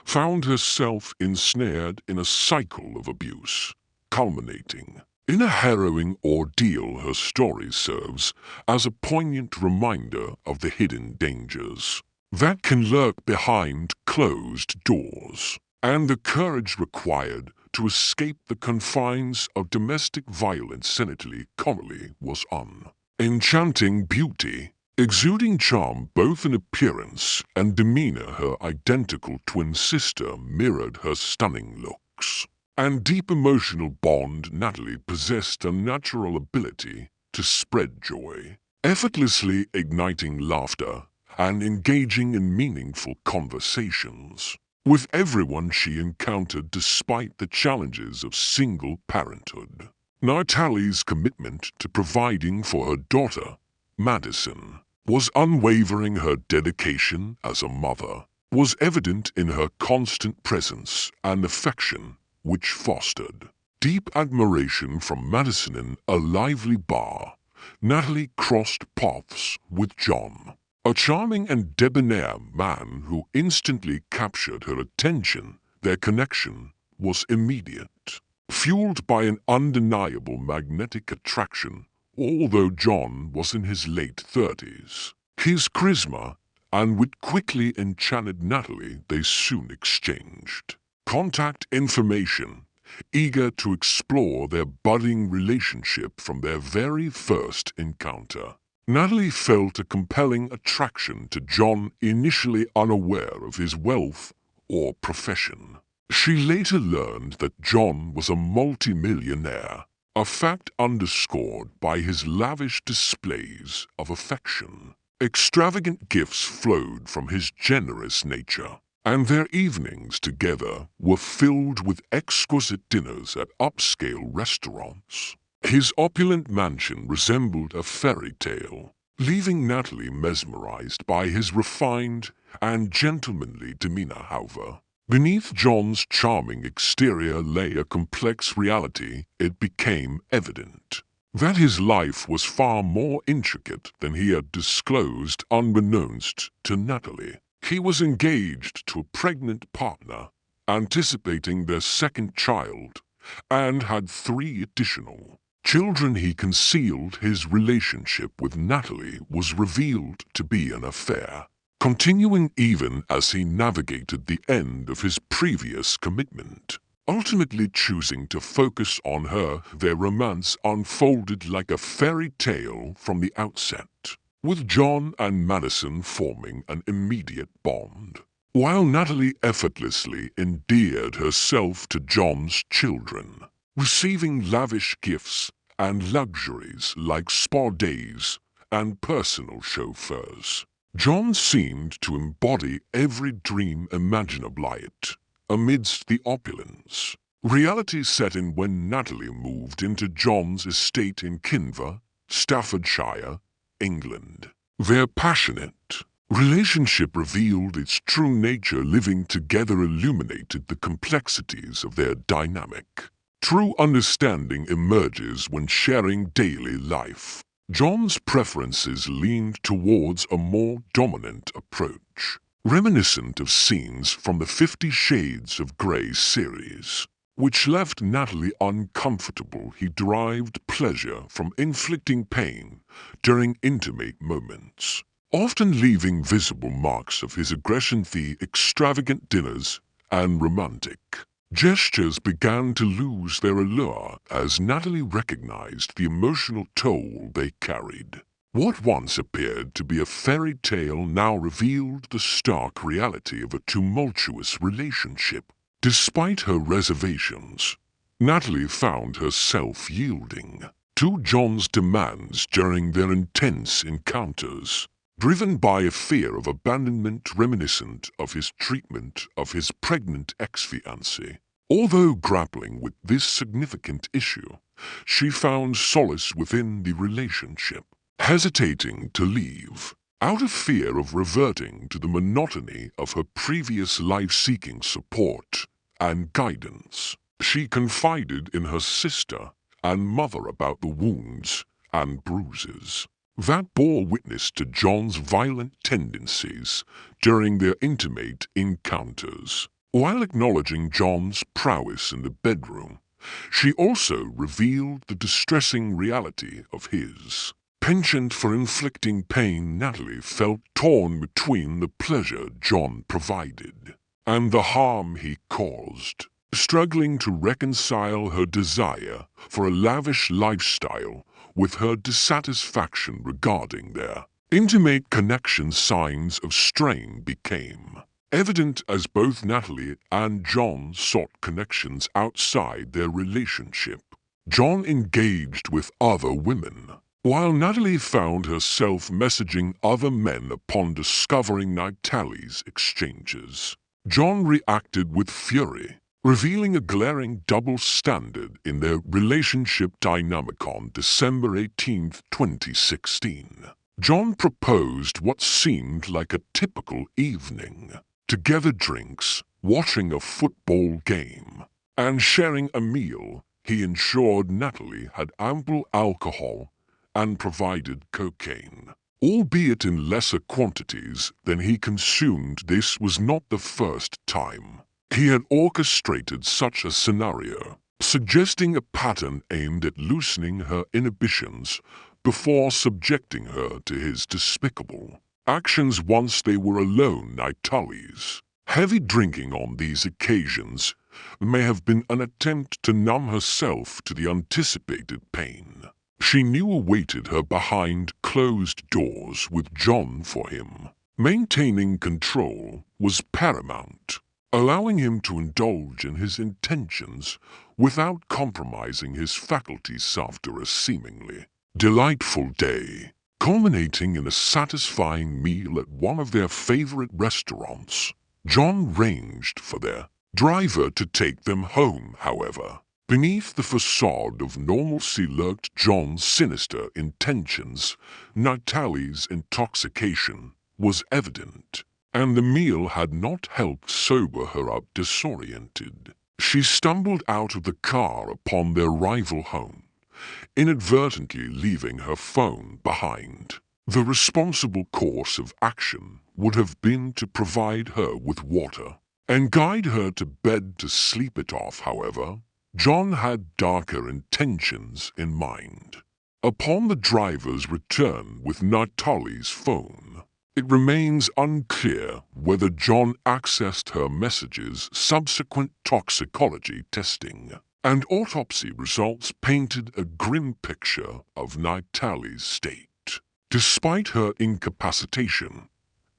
found herself ensnared in a cycle of abuse, culminating in a harrowing ordeal. Her story serves as a poignant reminder of the hidden dangers that can lurk behind closed doors, and the courage required to escape the confines of domestic violence. Natalie Connolly was enchanting beauty, exuding charm both in appearance and demeanor. Her identical twin sister mirrored her stunning looks and deep emotional bond. Natalie possessed a natural ability to spread joy, effortlessly igniting laughter and engaging in meaningful conversations with everyone she encountered. Despite the challenges of single parenthood, Natalie's commitment to providing for her daughter, Madison, was unwavering. Her dedication as a mother was evident in her constant presence and affection, which fostered deep admiration from Madison. In a lively bar, Natalie crossed paths with John, a charming and debonair man who instantly captured her attention. Their connection was immediate, fueled by an undeniable magnetic attraction. Although John was in his late 30s, his charisma and wit quickly enchanted Natalie. They soon exchanged contact information, eager to explore their budding relationship. From their very first encounter, Natalie felt a compelling attraction to John, initially unaware of his wealth or profession. She later learned that John was a multimillionaire, a fact underscored by his lavish displays of affection. Extravagant gifts flowed from his generous nature, and their evenings together were filled with exquisite dinners at upscale restaurants. His opulent mansion resembled a fairy tale, leaving Natalie mesmerized by his refined and gentlemanly demeanor. However, beneath John's charming exterior lay a complex reality. It became evident that his life was far more intricate than he had disclosed unbeknownst to Natalie. He was engaged to a pregnant partner, anticipating their second child, and had 3 additional children. He concealed his relationship with Natalie was revealed to be an affair, continuing even as he navigated the end of his previous commitment. Ultimately choosing to focus on her, their romance unfolded like a fairy tale from the outset, with John and Madison forming an immediate bond, while Natalie effortlessly endeared herself to John's children, receiving lavish gifts and luxuries like spa days and personal chauffeurs. John seemed to embody every dream imaginable amidst the opulence. Reality set in when Natalie moved into John's estate in Kinver, Staffordshire, England. Their passionate relationship revealed its true nature. Living together illuminated the complexities of their dynamic. True understanding emerges when sharing daily life. John's preferences leaned towards a more dominant approach, reminiscent of scenes from the 50 Shades of Grey series, which left Natalie uncomfortable. He derived pleasure from inflicting pain during intimate moments, often leaving visible marks of his aggression. The extravagant dinners and romantic gestures began to lose their allure as Natalie recognized the emotional toll they carried. What once appeared to be a fairy tale now revealed the stark reality of a tumultuous relationship. Despite her reservations, Natalie found herself yielding to John's demands during their intense encounters, driven by a fear of abandonment reminiscent of his treatment of his pregnant ex-fiancée. Although grappling with this significant issue, she found solace within the relationship, hesitating to leave out of fear of reverting to the monotony of her previous life. Seeking support and guidance, she confided in her sister and mother about the wounds and bruises that bore witness to John's violent tendencies during their intimate encounters. While acknowledging John's prowess in the bedroom, she also revealed the distressing reality of his penchant for inflicting pain. Natalie felt torn between the pleasure John provided and the harm he caused, struggling to reconcile her desire for a lavish lifestyle with her dissatisfaction regarding their intimate connection. Signs of strain became evident as both Natalie and John sought connections outside their relationship. John engaged with other women, while Natalie found herself messaging other men. Upon discovering Natalie's exchanges, John reacted with fury, revealing a glaring double standard in their relationship dynamic. On December 18, 2016, John proposed what seemed like a typical evening. Together, drinks, watching a football game, and sharing a meal. He ensured Natalie had ample alcohol and provided cocaine, albeit in lesser quantities than he consumed. This was not the first time he had orchestrated such a scenario, suggesting a pattern aimed at loosening her inhibitions before subjecting her to his despicable actions. Once they were alone, Natalie's heavy drinking on these occasions may have been an attempt to numb herself to the anticipated pain she knew awaited her behind closed doors with John. For him, maintaining control was paramount, allowing him to indulge in his intentions without compromising his faculties. After a seemingly delightful day, culminating in a satisfying meal at one of their favorite restaurants, John arranged for their driver to take them home. However, Beneath the facade of normalcy lurked John's sinister intentions. Natalie's intoxication was evident, and the meal had not helped sober her up. Disoriented, she stumbled out of the car upon their rival home, inadvertently leaving her phone behind. The responsible course of action would have been to provide her with water and guide her to bed to sleep it off. However, John had darker intentions in mind. Upon the driver's return with Natalie's phone, it remains unclear whether John accessed her messages. Subsequent toxicology testing and autopsy results painted a grim picture of Natalie's state. Despite her incapacitation,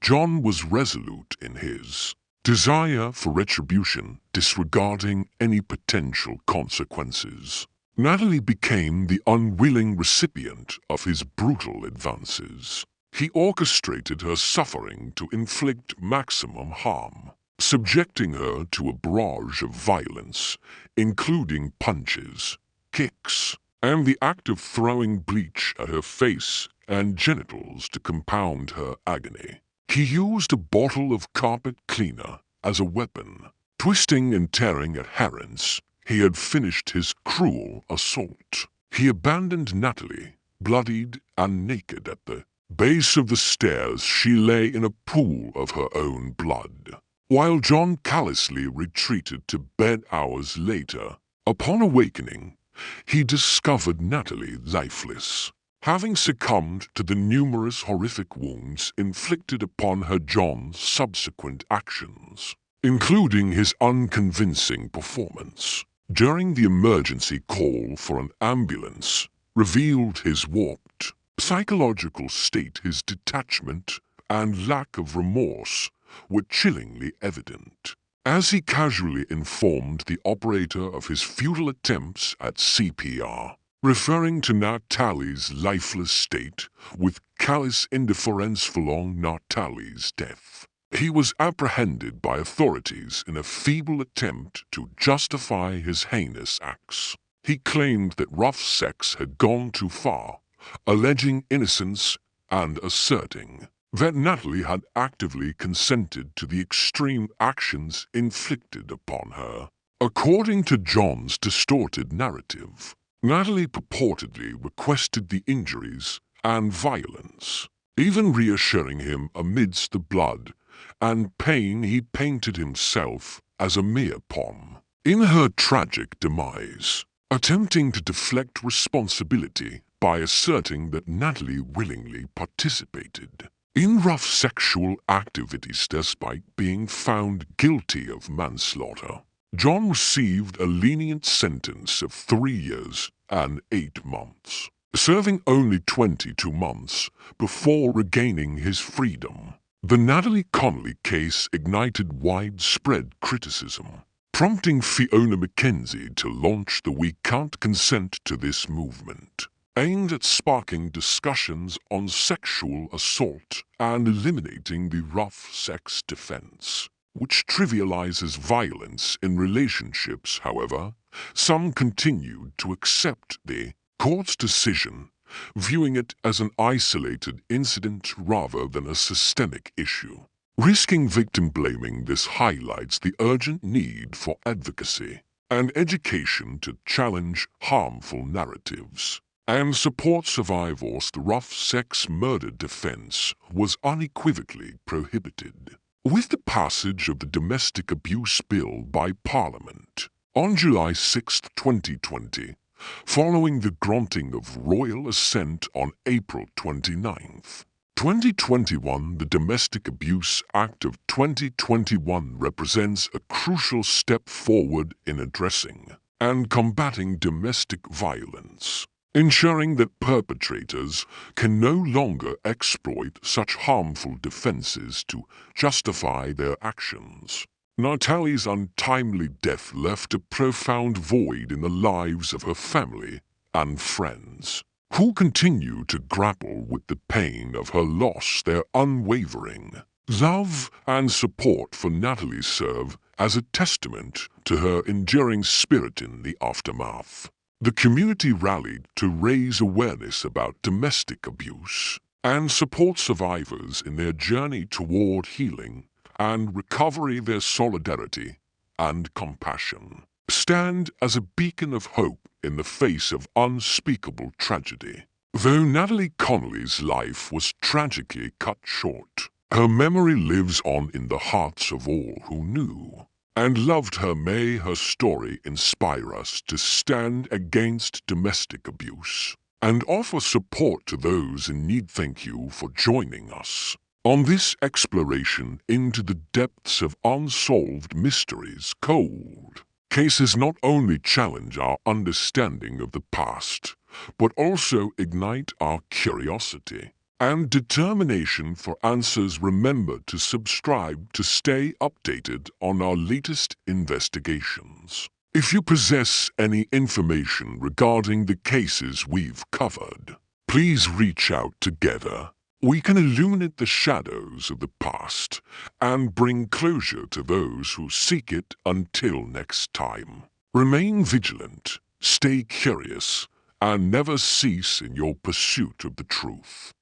John was resolute in his desire for retribution, disregarding any potential consequences. Natalie became the unwilling recipient of his brutal advances. He orchestrated her suffering to inflict maximum harm, subjecting her to a barrage of violence, including punches, kicks, and the act of throwing bleach at her face and genitals to compound her agony. He used a bottle of carpet cleaner as a weapon. Twisting and tearing at Harris, he had finished his cruel assault. He abandoned Natalie, bloodied and naked at the base of the stairs. She lay in a pool of her own blood, while John callously retreated to bed hours later. Upon awakening, he discovered Natalie lifeless, having succumbed to the numerous horrific wounds inflicted upon her. John's subsequent actions, including his unconvincing performance during the emergency call for an ambulance, revealed his warped psychological state. His detachment and lack of remorse were chillingly evident, as he casually informed the operator of his futile attempts at CPR, referring to Natalie's lifeless state with callous indifference following Natalie's death. He was apprehended by authorities in a feeble attempt to justify his heinous acts. He claimed that rough sex had gone too far, alleging innocence and asserting that Natalie had actively consented to the extreme actions inflicted upon her. According to John's distorted narrative, Natalie purportedly requested the injuries and violence, even reassuring him amidst the blood and pain. He painted himself as a mere pawn in her tragic demise, attempting to deflect responsibility by asserting that Natalie willingly participated in rough sexual activities despite being found guilty of manslaughter. John received a lenient sentence of 3 years and 8 months, serving only 22 months before regaining his freedom. The Natalie Connolly case ignited widespread criticism, prompting Fiona McKenzie to launch the We Can't Consent to This movement, aimed at sparking discussions on sexual assault and eliminating the rough sex defense, which trivializes violence in relationships. However, some continued to accept the court's decision, viewing it as an isolated incident rather than a systemic issue. Risking victim blaming, this highlights the urgent need for advocacy and education to challenge harmful narratives and support survivors. The rough sex murder defense was unequivocally prohibited with the passage of the Domestic Abuse Bill by Parliament on July 6, 2020, following the granting of royal assent on April 29, 2021. The Domestic Abuse Act of 2021 represents a crucial step forward in addressing and combating domestic violence, ensuring that perpetrators can no longer exploit such harmful defenses to justify their actions. Natalie's untimely death left a profound void in the lives of her family and friends, who continue to grapple with the pain of her loss. Their unwavering Love and support for Natalie serve as a testament to her enduring spirit in the aftermath. The community rallied to raise awareness about domestic abuse and support survivors in their journey toward healing and recovery. Their solidarity and compassion stand as a beacon of hope in the face of unspeakable tragedy. Though Natalie Connolly's life was tragically cut short, her memory lives on in the hearts of all who knew and loved her. May her story inspire us to stand against domestic abuse and offer support to those in need. Thank you for joining us on this exploration into the depths of unsolved mysteries. Cold cases not only challenge our understanding of the past, but also ignite our curiosity and determination for answers. Remember to subscribe to stay updated on our latest investigations. If you possess any information regarding the cases we've covered, please reach out. Together we can illuminate the shadows of the past and bring closure to those who seek it. Until next time, remain vigilant, stay curious, and never cease in your pursuit of the truth.